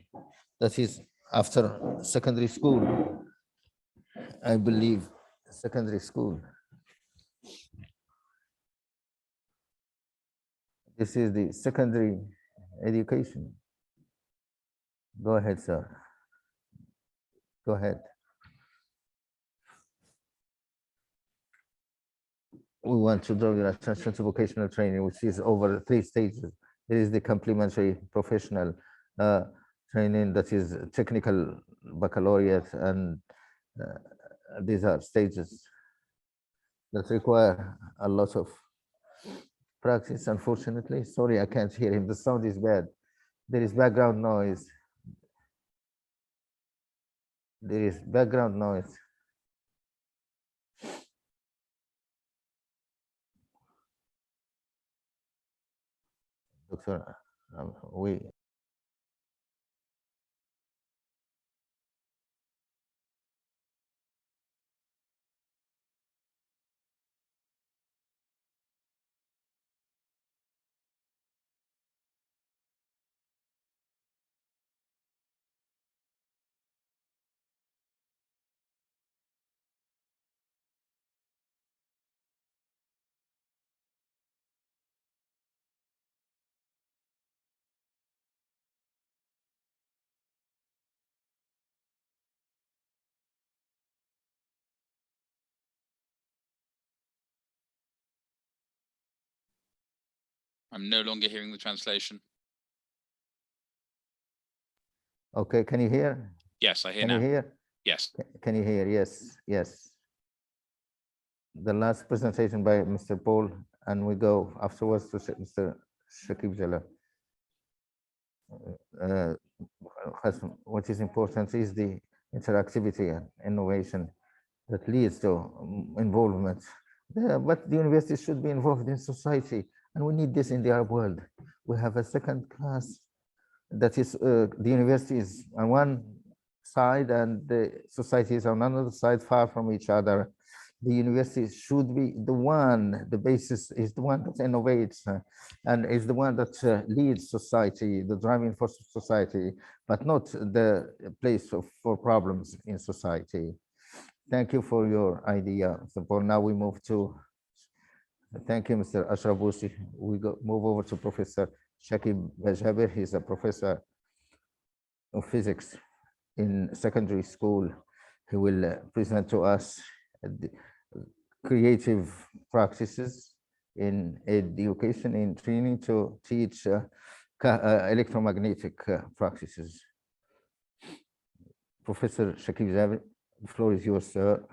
That is after secondary school, I believe, secondary school. This is the secondary education. Go ahead, sir. Go ahead. We want to draw your attention to vocational training, which is over 3 stages. There is the complementary professional training, that is technical baccalaureate, and these are stages that require a lot of practice. Unfortunately, sorry, I can't hear him. The sound is bad. There is background noise. There is background noise. Doctor, I'm no longer hearing the translation. Okay, can you hear? Yes, I hear Can now. you hear? Yes. Can you hear? Yes, yes. The last presentation by Mr. Paul, and we go afterwards to Mr. Shakib Jalal. What is important is the interactivity and innovation that leads to involvement. But the university should be involved in society, and we need this in the Arab world. We have a second class that is the university is on one side and the society is on another side, far from each other. The university should be the one, the basis is the one that innovates and is the one that leads society, the driving force of society, but not the place for problems in society. Thank you for your idea. So for now we move to, thank you, Mr. Ashraf Bousi. We move over to Professor Shakib Jabir. He's a professor of physics in secondary school. He will present to us the creative practices in education, in training to teach electromagnetic practices. Professor Shakib Jabir, the floor is yours, sir.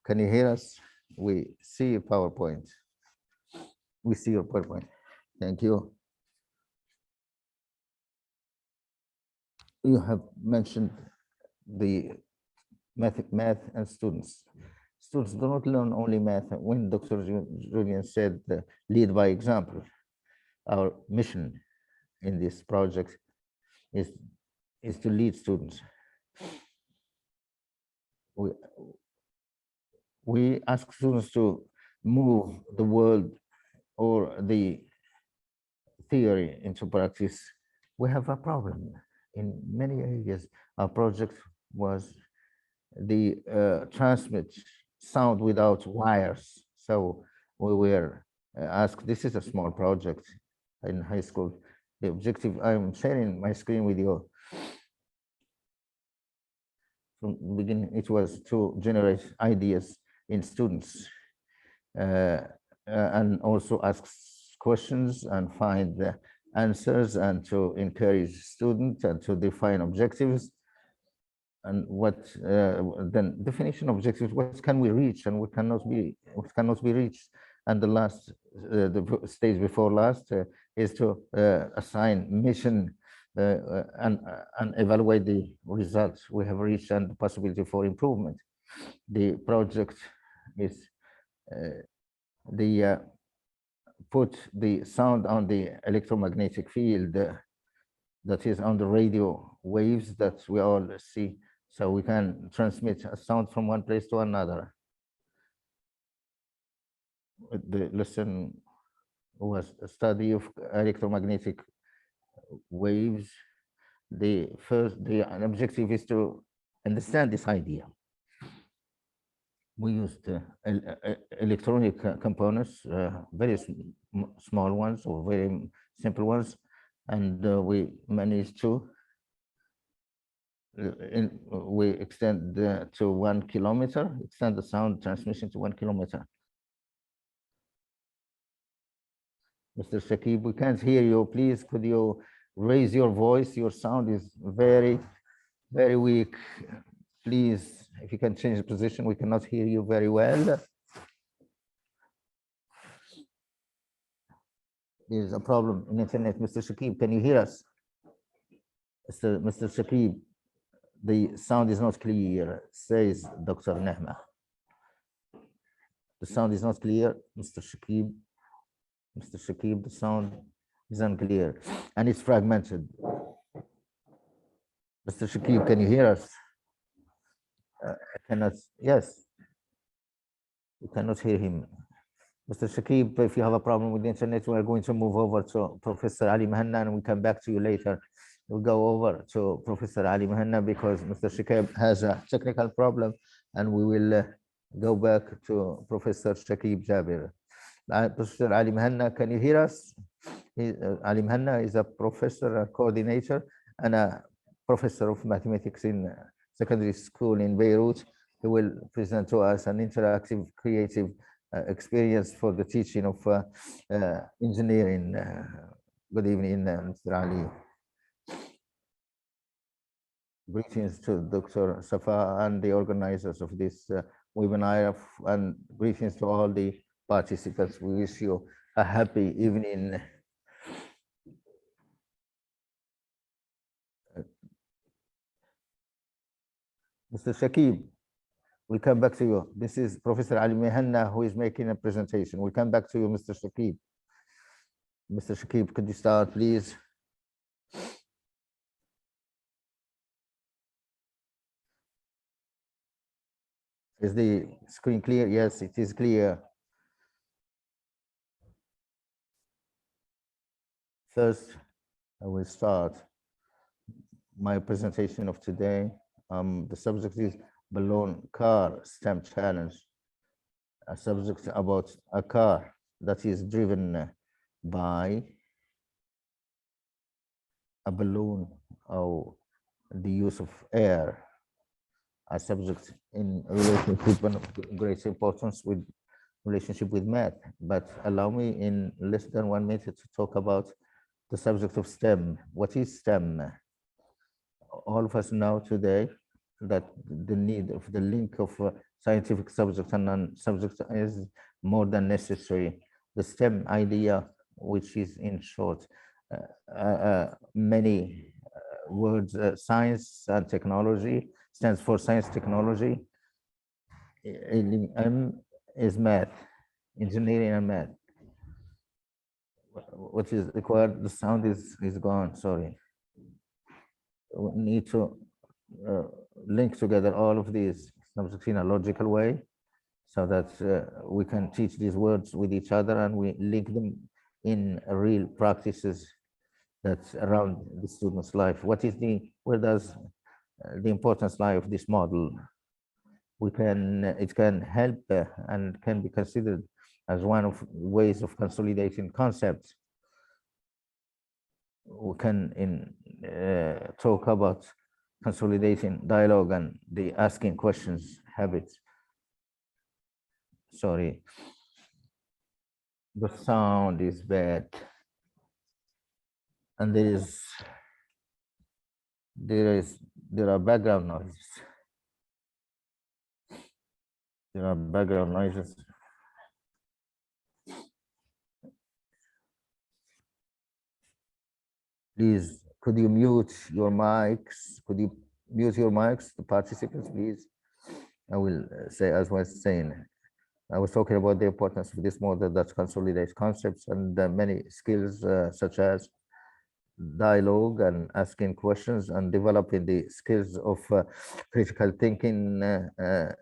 Can you hear us? We see your PowerPoint. We see your PowerPoint. Thank you. You have mentioned the math and students. Students do not learn only math. When Dr. Julian said lead by example, our mission in this project is to lead students. We ask students to move the world or the theory into practice. We have a problem in many areas. Our project was the transmit sound without wires. So we were asked, this is a small project in high school. The objective, I'm sharing my screen with you. From the beginning, it was to generate ideas in students and also ask questions and find the answers and to encourage students and to define objectives. And what then definition objectives, what can we reach and what cannot be reached. And the last, the stage before last is to assign mission and evaluate the results we have reached and the possibility for improvement. The project is put the sound on the electromagnetic field that is on the radio waves that we all see, so we can transmit a sound from one place to another. The lesson was a study of electromagnetic waves. The objective is to understand this idea. We used electronic components, very small ones or very simple ones, and we managed to we extend to 1 kilometer, extend the sound transmission to 1 kilometer. Mr. Shakib, we can't hear you. Please, could you raise your voice? Your sound is very, very weak. Please, if you can change the position, we cannot hear you very well. There's a problem in internet. Mr. Shakib, can you hear us? Mr. Shakib, the sound is not clear, says Dr. Nehma. The sound is not clear, Mr. Shakib. Mr. Shakib, the sound is unclear and it's fragmented. Mr. Shakib, can you hear us? I cannot, yes. You cannot hear him. Mr. Shakib, if you have a problem with the internet, we're going to move over to Professor Ali Mahanna and we'll come back to you later. We'll go over to Professor Ali Mahanna because Mr. Shakib has a technical problem and we will go back to Professor Shakib Jabir. Professor Ali Mahanna, can you hear us? Ali Mahanna is a professor, a coordinator, and a professor of mathematics in secondary school in Beirut. He will present to us an interactive, creative experience for the teaching of engineering. Good evening, Mr. Ali. Greetings to Dr. Safa and the organizers of this webinar, and greetings to all the participants. We wish you a happy evening. Mr. Shakib, we'll come back to you. This is Professor Ali Mehanna who is making a presentation. We'll come back to you, Mr. Shakib. Mr. Shakib, could you start, please? Is the screen clear? Yes, it is clear. First, I will start my presentation of today. The subject is balloon car STEM challenge. A subject about a car that is driven by a balloon or the use of air. A subject in relationship of great importance with relationship with math, but allow me in less than 1 minute to talk about the subject of STEM. What is STEM? All of us know today that the need of the link of scientific subject and non-subject is more than necessary. The STEM idea, which is in short, many words, science and technology, stands for science, technology. M is math, engineering and math. What is required? The sound is gone, sorry. We need to link together all of these subjects in a logical way so that we can teach these words with each other and we link them in real practices that's around the student's life. Where does the importance lie of this model? It can help and can be considered as one of ways of consolidating concepts. We can talk about consolidating dialogue and the asking questions habits. Sorry, the sound is bad, and there are background noises. There are background noises. Please, could you mute your mics? Could you mute your mics, the participants, please? I will say, as I was saying, I was talking about the importance of this model that consolidates concepts and many skills such as dialogue and asking questions and developing the skills of critical thinking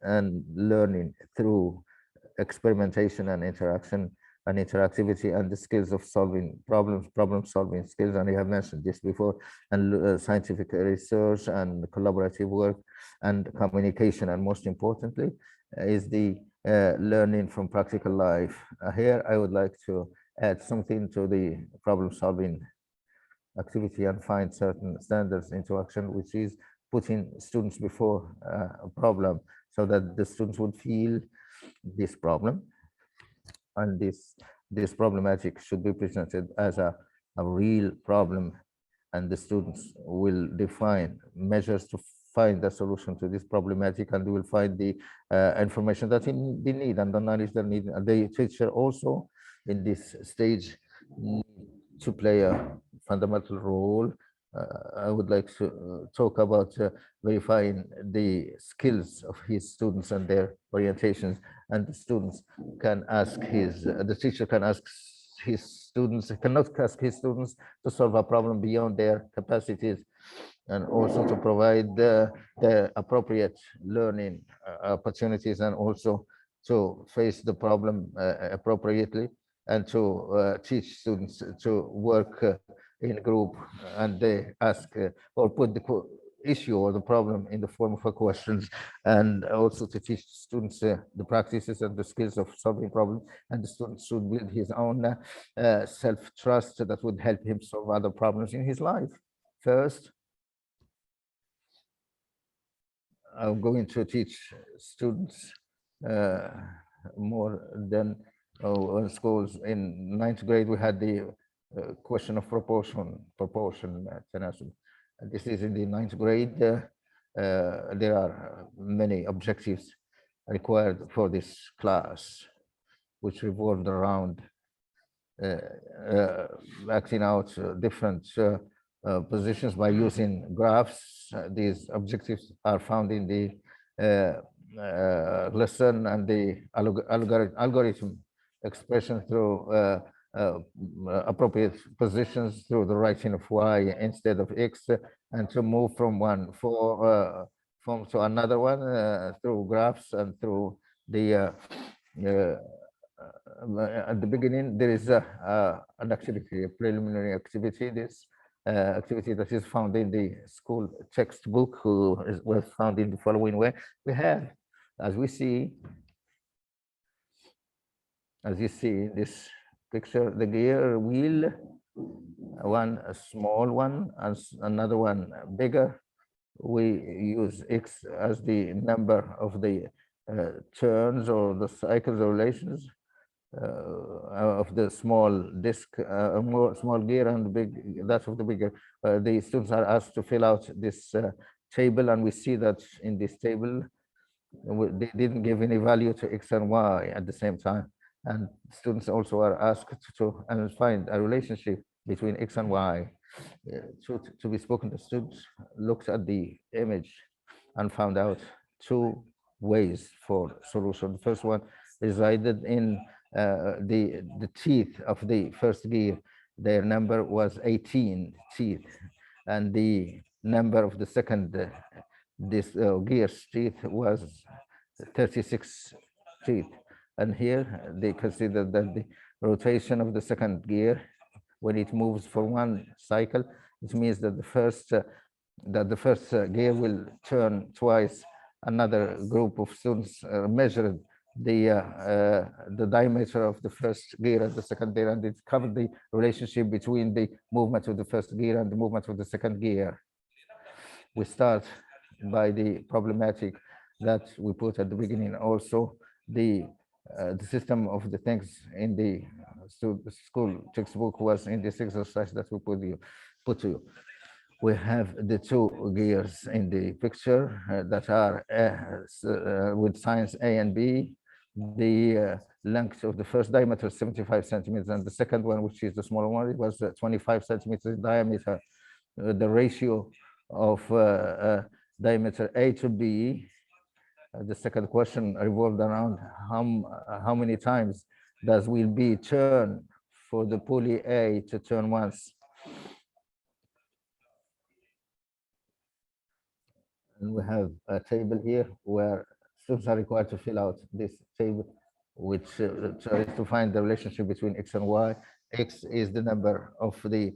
and learning through experimentation and interaction and interactivity and the skills of solving problem solving skills. And I have mentioned this before, and scientific research and collaborative work and communication. And most importantly is the learning from practical life. Here I would like to add something to the problem solving activity and find certain standards into action, which is putting students before a problem so that the students would feel this problem, and this problematic should be presented as a real problem, and the students will define measures to find the solution to this problematic, and they will find the information that they need and the knowledge they need. And the teacher also in this stage need to play a fundamental role. I would like to talk about verifying the skills of his students and their orientations, and the students can ask the teacher can ask his students, cannot ask his students to solve a problem beyond their capacities, and also to provide the appropriate learning opportunities, and also to face the problem appropriately, and to teach students to work in a group, and they ask or put the issue or the problem in the form of a questions, and also to teach students the practices and the skills of solving problems, and the students should build his own self-trust that would help him solve other problems in his life. First, I'm going to teach students more than in schools. In 9th grade, we had the question of proportion. This is in the 9th grade. There are many objectives required for this class, which revolved around acting out different positions by using graphs. These objectives are found in the lesson and the algorithm expression through appropriate positions through the writing of y instead of x, and to move from one form to another one through graphs and through the at the beginning there is an activity, a preliminary activity. This activity that is found in the school textbook was found in the following way. We have, as you see in this picture, the gear wheel, one a small one and another one bigger. We use x as the number of the turns or the cycles or relations of the small disk, small gear, and the big, that's of the bigger. The students are asked to fill out this table, and we see that in this table they didn't give any value to x and y at the same time. And students also are asked to find a relationship between x and y. To be spoken, the students looked at the image and found out two ways for solution. The first one resided in the teeth of the first gear. Their number was 18 teeth, and the number of the second gear's teeth was 36 teeth. And here they consider that the rotation of the second gear, when it moves for one cycle, it means that the first gear will turn twice. Another group of students measured the diameter of the first gear and the second gear, and it covered the relationship between the movement of the first gear and the movement of the second gear. We start by the problematic that we put at the beginning. Also, the system of the things in the school textbook was in this exercise that we put to you. We have the two gears in the picture that are with signs A and B. The length of the first diameter is 75 centimeters, and the second one, which is the smaller one, it was 25 centimeters in diameter. The ratio of diameter A to B, the second question revolved around how many times does wheel B turn for the pulley A to turn once. And we have a table here where students are required to fill out this table, which tries to find the relationship between x and y. X is the number of the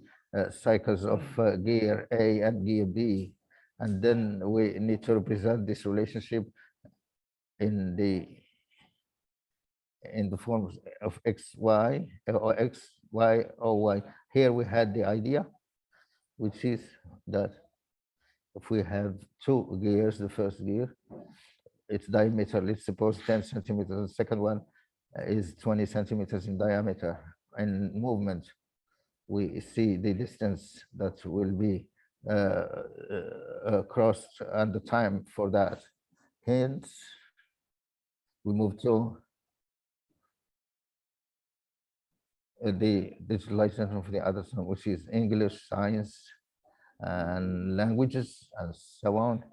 cycles of gear A and gear B. And then we need to represent this relationship in the forms of x, y, or x, y, or y. Here we had the idea, which is that if we have two gears, the first gear, its diameter, let's suppose 10 centimeters, the second one is 20 centimeters in diameter. In movement, we see the distance that will be crossed and the time for that. Hence, we move to the digitalization of the other, which is English, science, and languages, and so on.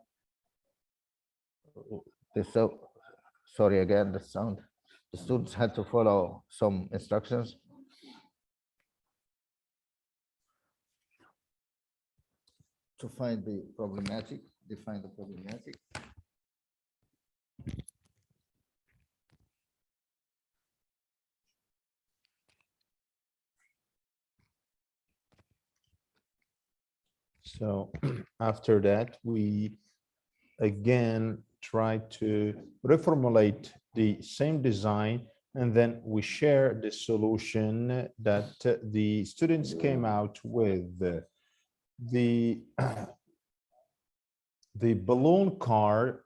Sorry again, the sound. The students had to follow some instructions. To find the problematic, define the problematic. So after that, we again try to reformulate the same design, and then we share the solution that the students came out with. The balloon car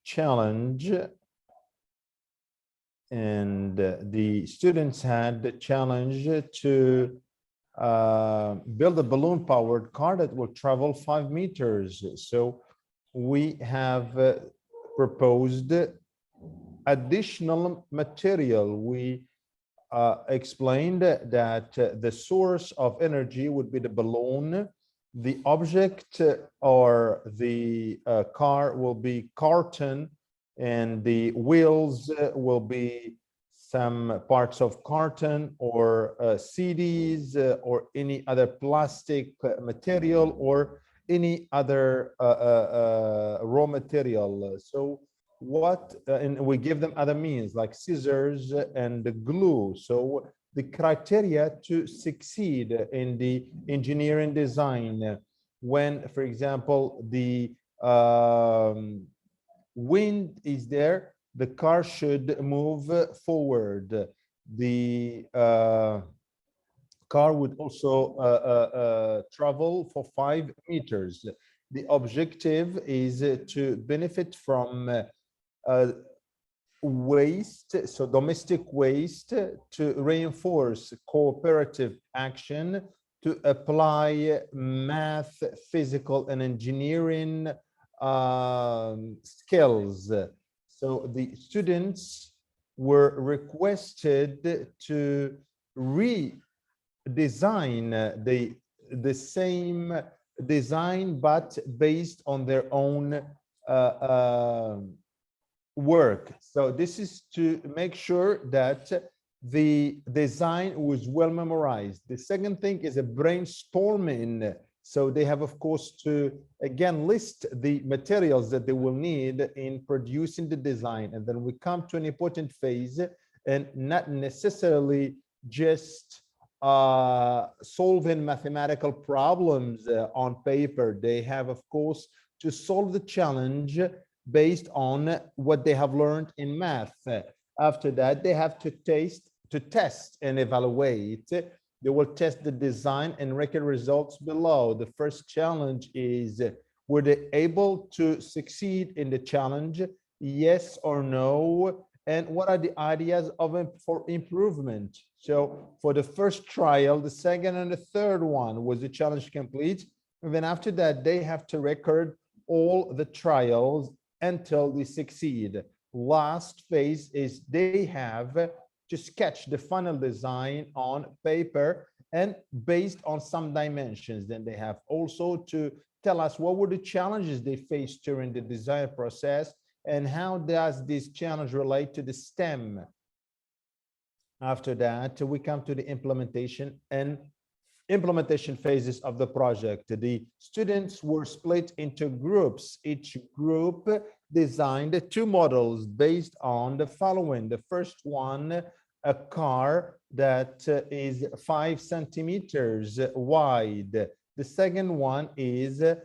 challenge, and the students had the challenge to build a balloon powered car that will travel 5 meters. So we have proposed additional material. We explained that the source of energy would be the balloon. The object or the car will be carton, and the wheels will be some parts of carton or CDs or any other plastic material or any other raw material. So what, and we give them other means like scissors and glue. So the criteria to succeed in the engineering design, when, for example, the wind is there, the car should move forward. The car would also travel for 5 meters. The objective is to benefit from waste, so domestic waste, to reinforce cooperative action, to apply math, physical, and engineering skills. So the students were requested to redesign the same design, but based on their own work. So this is to make sure that the design was well memorized. The second thing is a brainstorming. So they have, of course, to again list the materials that they will need in producing the design. And then we come to an important phase, and not necessarily just solving mathematical problems on paper. They have, of course, to solve the challenge based on what they have learned in math. After that, they have to test and evaluate. They will test the design and record results below. The first challenge is, were they able to succeed in the challenge? Yes or no? And what are the ideas for improvement? So for the first trial, the second and the third one, was the challenge complete? And then after that, they have to record all the trials until they succeed. Last phase is they have to sketch the final design on paper and based on some dimensions. Then they have also to tell us what were the challenges they faced during the design process and how does this challenge relate to the STEM. After that, we come to the implementation phases of the project. The students were split into groups. Each group designed 2 models based on the following. The first one, a car that is 5 centimeters wide. The second one is a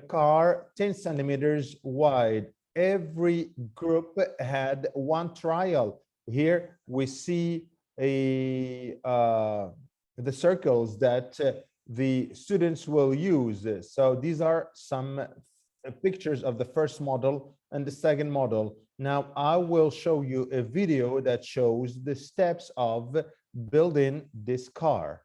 car 10 centimeters wide. Every group had 1 trial. Here we see the circles that the students will use. So these are some pictures of the first model and the second model. Now I will show you a video that shows the steps of building this car.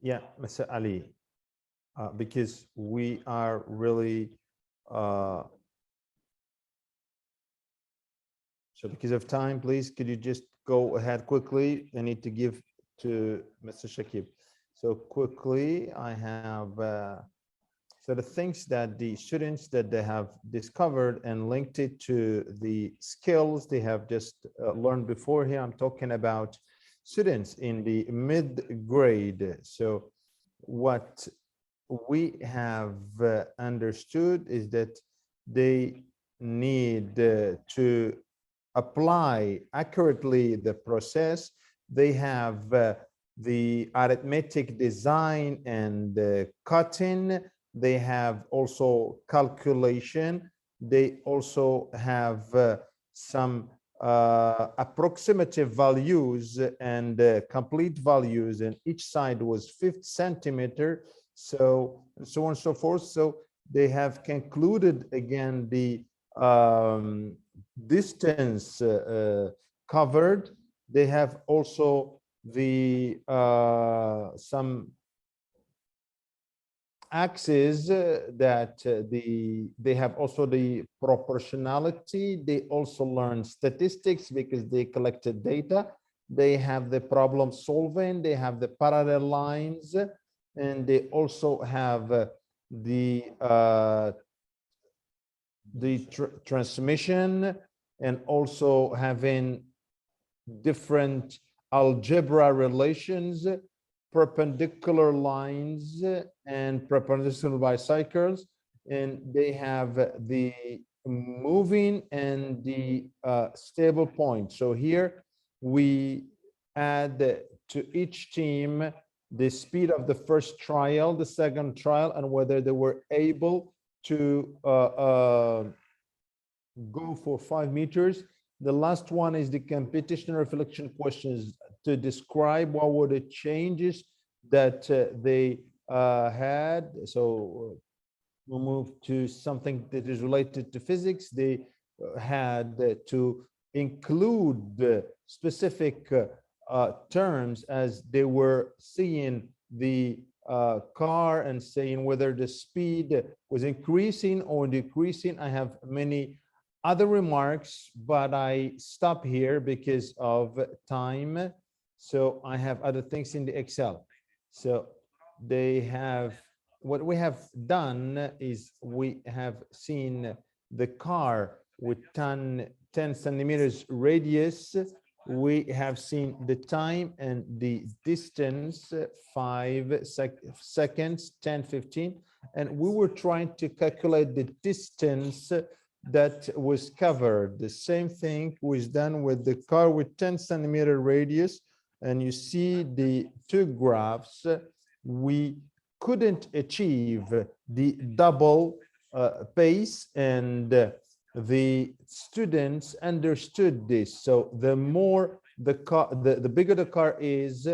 Yeah, Mr. Ali, because we are really, so because of time, please, could you just go ahead quickly? I need to give to Mr. Shakib. So quickly, I have, so the things that the students that they have discovered and linked it to the skills they have just learned before here. I'm talking about students in the mid-grade. So what we have understood is that they need to apply accurately the process. They have the arithmetic design and cutting. They have also calculation. They also have some approximative values and complete values, and each side was 50 centimeter. So on and so forth. So they have concluded again the distance covered. They have also the some axes that they have also the proportionality. They also learn statistics because they collected data. They have the problem solving. They have the parallel lines, and they also have the transmission, and also having different algebra relations, perpendicular lines, and perpendicular bicycles. And they have the moving and the stable point. So here we add to each team the speed of the first trial, the second trial, and whether they were able to go for 5 meters. The last one is the competition reflection questions to describe what were the changes that they had. So we'll move to something that is related to physics. They had to include the specific terms as they were seeing the car and saying whether the speed was increasing or decreasing. I have many other remarks, but I stop here because of time. So I have other things in the Excel. So they have, what we have done is we have seen the car with 10 centimeters radius. We have seen the time and the distance, 5 seconds, 10, 15. And we were trying to calculate the distance that was covered. The same thing was done with the car with 10 centimeter radius. And you see the two graphs. We couldn't achieve the double pace, and the students understood this. So the more the car, the bigger the car is,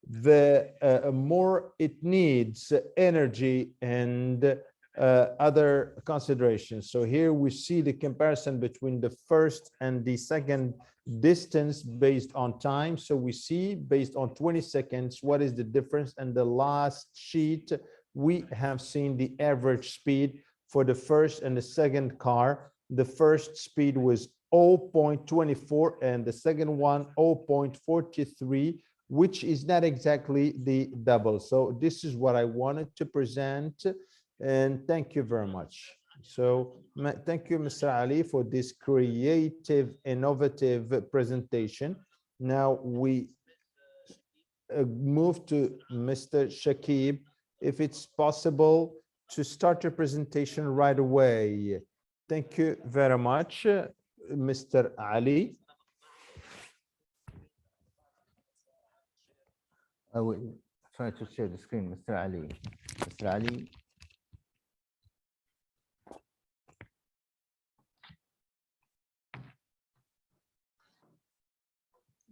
the more it needs energy and other considerations. So here we see the comparison between the first and the second distance based on time. So we see based on 20 seconds, what is the difference? And the last sheet, we have seen the average speed for the first and the second car. The first speed was 0.24 and the second one 0.43, which is not exactly the double. So this is what I wanted to present, and thank you very much. So thank you, Mr. Ali, for this creative, innovative presentation. Now we move to Mr. Shakib, if it's possible to start your presentation right away. Thank you very much, Mr. Ali. I will try to share the screen, Mr. Ali. Mr. Ali.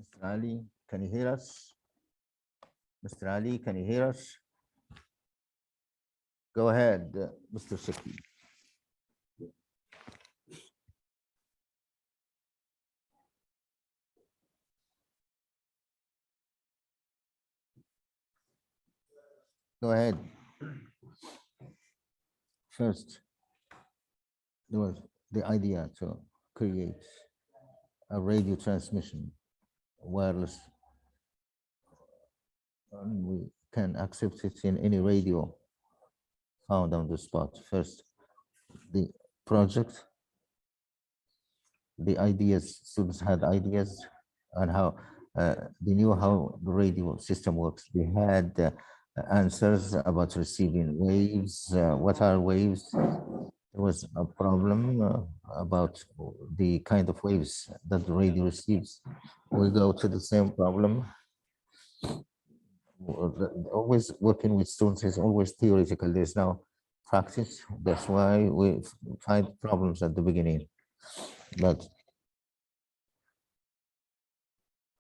Mr. Ali, can you hear us? Mr. Ali, can you hear us? Go ahead, Mr. Shaki. Go ahead. First, there was the idea to create a radio transmission, wireless, and we can accept it in any radio found on the spot. First, the project, the ideas, students had ideas on how they knew how the radio system works. They had answers about receiving waves. What are waves? There was a problem about the kind of waves that the radio receives. We go to the same problem. Always working with students is always theoretical. There's no practice. That's why we find problems at the beginning. But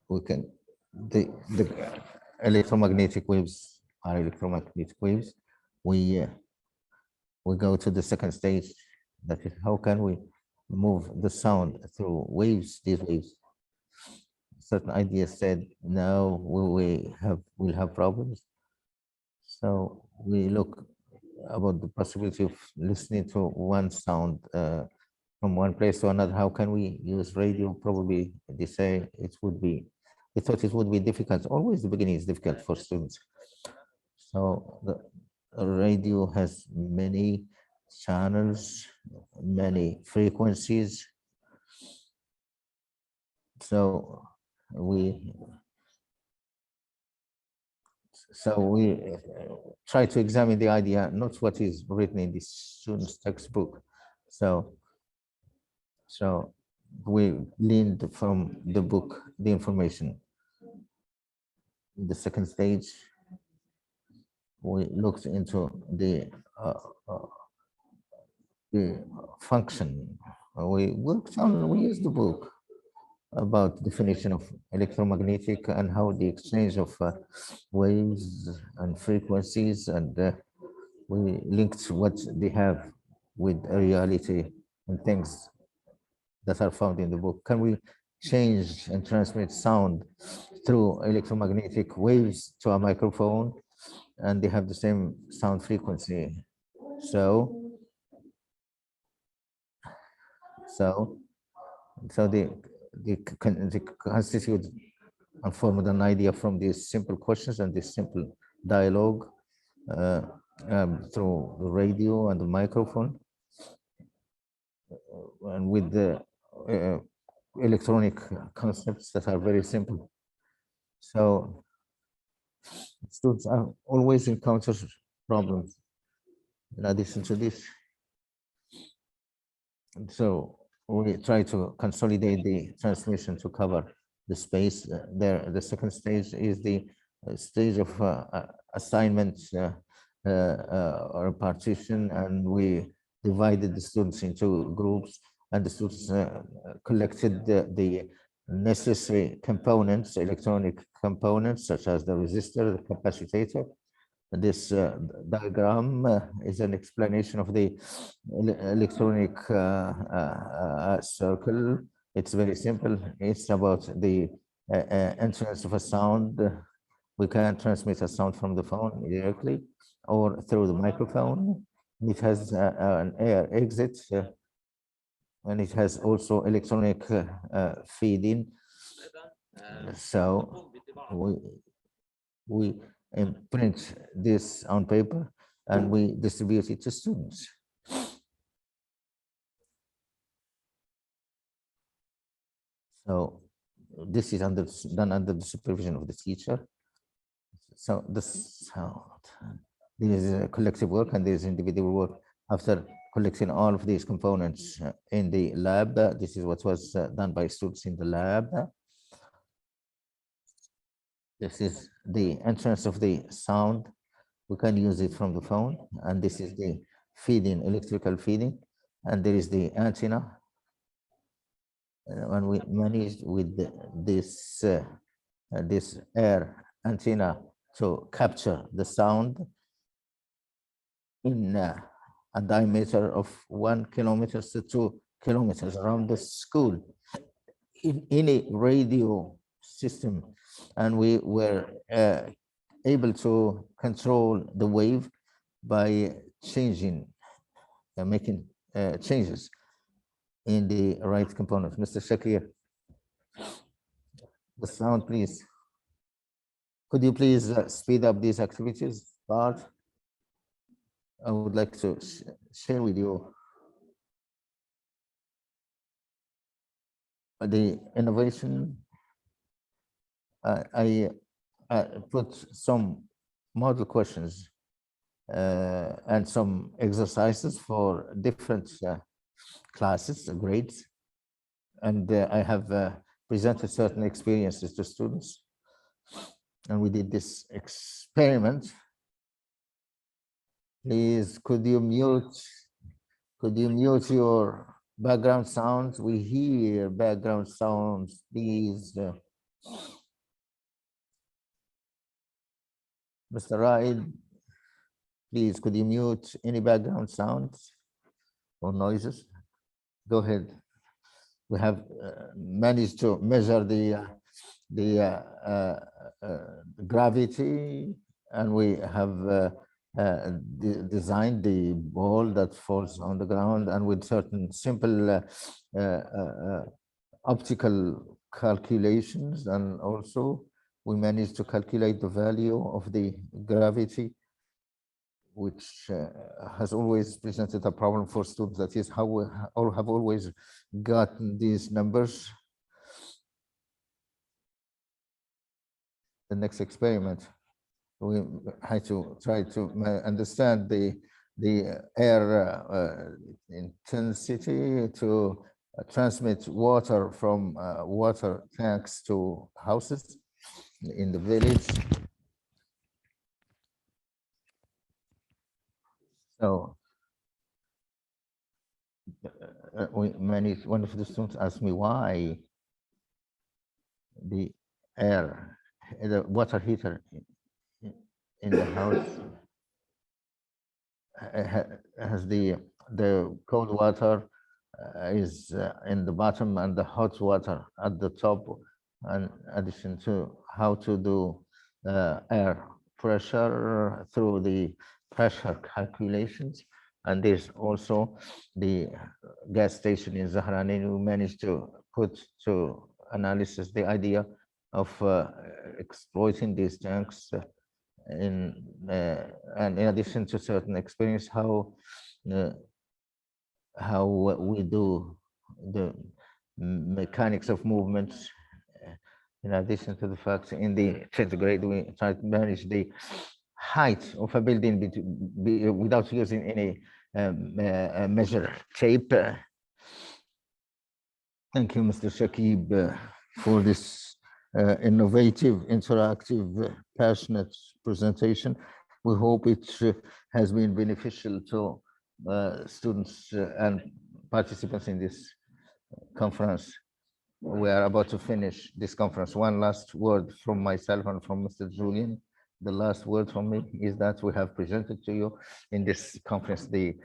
we can, the electromagnetic waves are electromagnetic waves. We go to the second stage. That is, how can we move the sound through waves, these waves? Certain ideas said, no, we'll have problems. So we look about the possibility of listening to one sound from one place to another. How can we use radio? Probably they say it would be, they thought it would be difficult. Always the beginning is difficult for students. So the radio has many channels, many frequencies. So we try to examine the idea, not what is written in the student's textbook. So we leaned from the book, the information. In the second stage, we looked into the function. We used the book about definition of electromagnetic and how the exchange of waves and frequencies, and we linked what they have with reality and things that are found in the book. Can we change and transmit sound through electromagnetic waves to a microphone, and they have the same sound frequency? So they constitute and formed an idea from these simple questions and this simple dialogue through the radio and the microphone, and with the electronic concepts that are very simple. So students are always encounter problems in addition to this. So we try to consolidate the transmission to cover the space there. The second stage is the stage of assignment or partition, and we divided the students into groups, and the students collected the necessary components, electronic components, such as the resistor, the capacitator. This diagram is an explanation of the electronic circle. It's very simple. It's about the entrance of a sound. We can transmit a sound from the phone directly or through the microphone. It has an air exit, and it has also electronic feeding. So we print this on paper and we distribute it to students. So this is done under the supervision of the teacher. So there is a collective work and there is individual work. After collecting all of these components in the lab, this is what was done by students in the lab. This is the entrance of the sound. We can use it from the phone, and this is the feeding, electrical feeding, and there is the antenna. And we managed with this air antenna to capture the sound in a diameter of 1 kilometer to 2 kilometers around the school in any radio system. And we were able to control the wave by changing, making changes in the right components. Mr. Shakir, the sound, please. Could you please speed up these activities, Bart? I would like to share with you the innovation. I put some model questions and some exercises for different classes, grades, and I have presented certain experiences to students, and we did this experiment. Please, could you mute your background sounds? We hear background sounds, please. Mr. Raid, please, could you mute any background sounds or noises? Go ahead. We have managed to measure the gravity, and we have designed the ball that falls on the ground, and with certain simple optical calculations, and also we managed to calculate the value of the gravity, which has always presented a problem for students. That is how we have always gotten these numbers. The next experiment, we had to try to understand the air intensity to transmit water from water tanks to houses in the village. So one of the students asked me why the air, the water heater in the house has the cold water is in the bottom and the hot water at the top, in addition to how to do air pressure through the pressure calculations. And there's also the gas station in Zahrani who managed to put to analysis the idea of exploiting these tanks and in addition to certain experience, how we do the mechanics of movements. In addition to the fact, in the 10th grade, we try to manage the height of a building without using any measure tape. Thank you, Mr. Shakib, for this innovative, interactive, passionate presentation. We hope it has been beneficial to students and participants in this conference. We are about to finish this conference. One last word from myself and from Mr. Julian. The last word from me is that we have presented to you in this conference the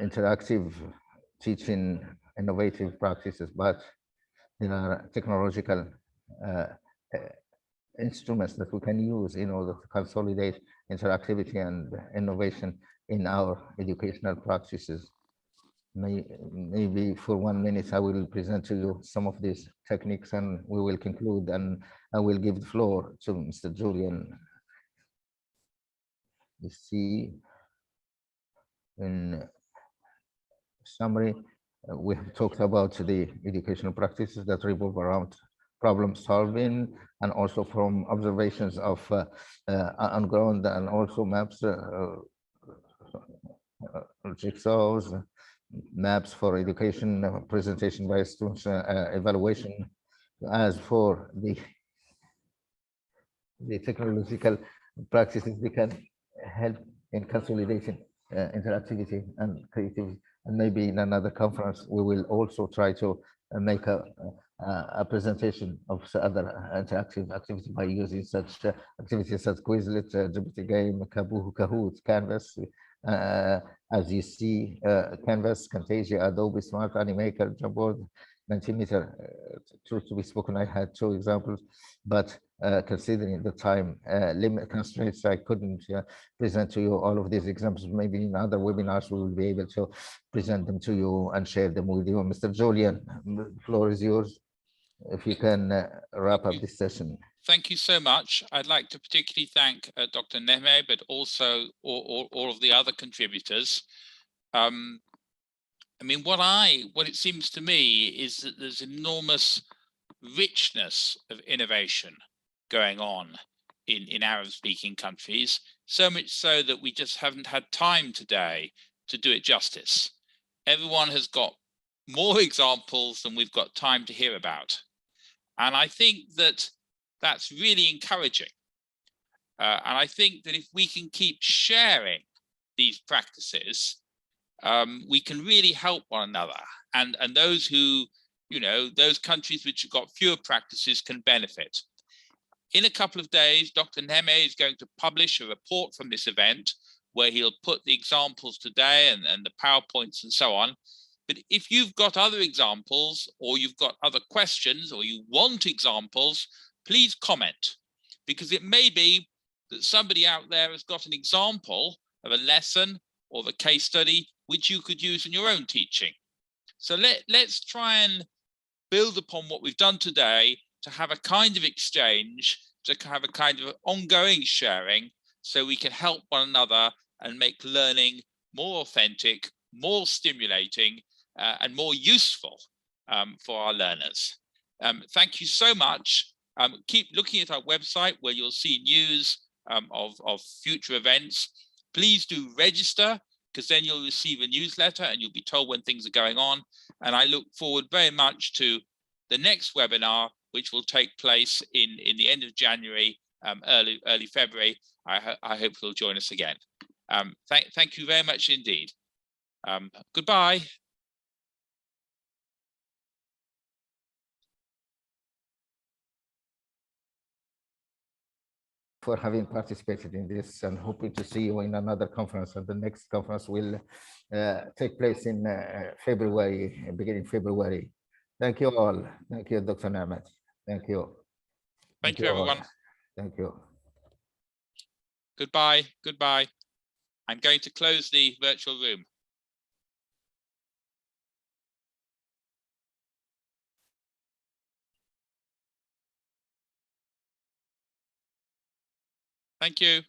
interactive teaching innovative practices, but there are technological instruments that we can use in order to consolidate interactivity and innovation in our educational practices. Maybe for 1 minute, I will present to you some of these techniques and we will conclude, and I will give the floor to Mr. Julian. You see, in summary, we have talked about the educational practices that revolve around problem solving, and also from observations of on ground, and also maps, jigsaws, maps for education, presentation by students, evaluation. As for the technological practices, they can help in consolidation, interactivity and creativity. And maybe in another conference, we will also try to make a presentation of other interactive activity by using such activities as Quizlet, GPT game, Kahoot, Canvas. As you see, Canvas, Camtasia, Adobe Smart Animator, Jamboard, meter. Truth to be spoken, I had 2 examples, but considering the time limit constraints, I couldn't present to you all of these examples. Maybe in other webinars, we will be able to present them to you and share them with you. Mr. Julian, the floor is yours. If you can wrap up this session. Thank you so much. I'd like to particularly thank Dr. Nehme, but also all of the other contributors. I mean, what it seems to me is that there's enormous richness of innovation going on in Arab-speaking countries, so much so that we just haven't had time today to do it justice. Everyone has got more examples than we've got time to hear about. And I think that that's really encouraging. And I think that if we can keep sharing these practices, we can really help one another. And those who, those countries which have got fewer practices can benefit. In a couple of days, Dr. Nehme is going to publish a report from this event where he'll put the examples today and the PowerPoints and so on. But if you've got other examples, or you've got other questions, or you want examples, please comment, because it may be that somebody out there has got an example of a lesson or of a case study which you could use in your own teaching. So let's try and build upon what we've done today to have a kind of exchange, to have a kind of ongoing sharing, so we can help one another and make learning more authentic, more stimulating, and more useful for our learners. Thank you so much. Keep looking at our website where you'll see news of future events. Please do register, because then you'll receive a newsletter and you'll be told when things are going on. And I look forward very much to the next webinar, which will take place in the end of January, early February. I hope you'll join us again. Thank you very much indeed. Goodbye. For having participated in this, and hoping to see you in another conference. And the next conference will take place in February, beginning February. Thank you all. Thank you, Dr. Nehme. Thank you. Thank you, everyone. All. Thank you. Goodbye. Goodbye. I'm going to close the virtual room. Thank you.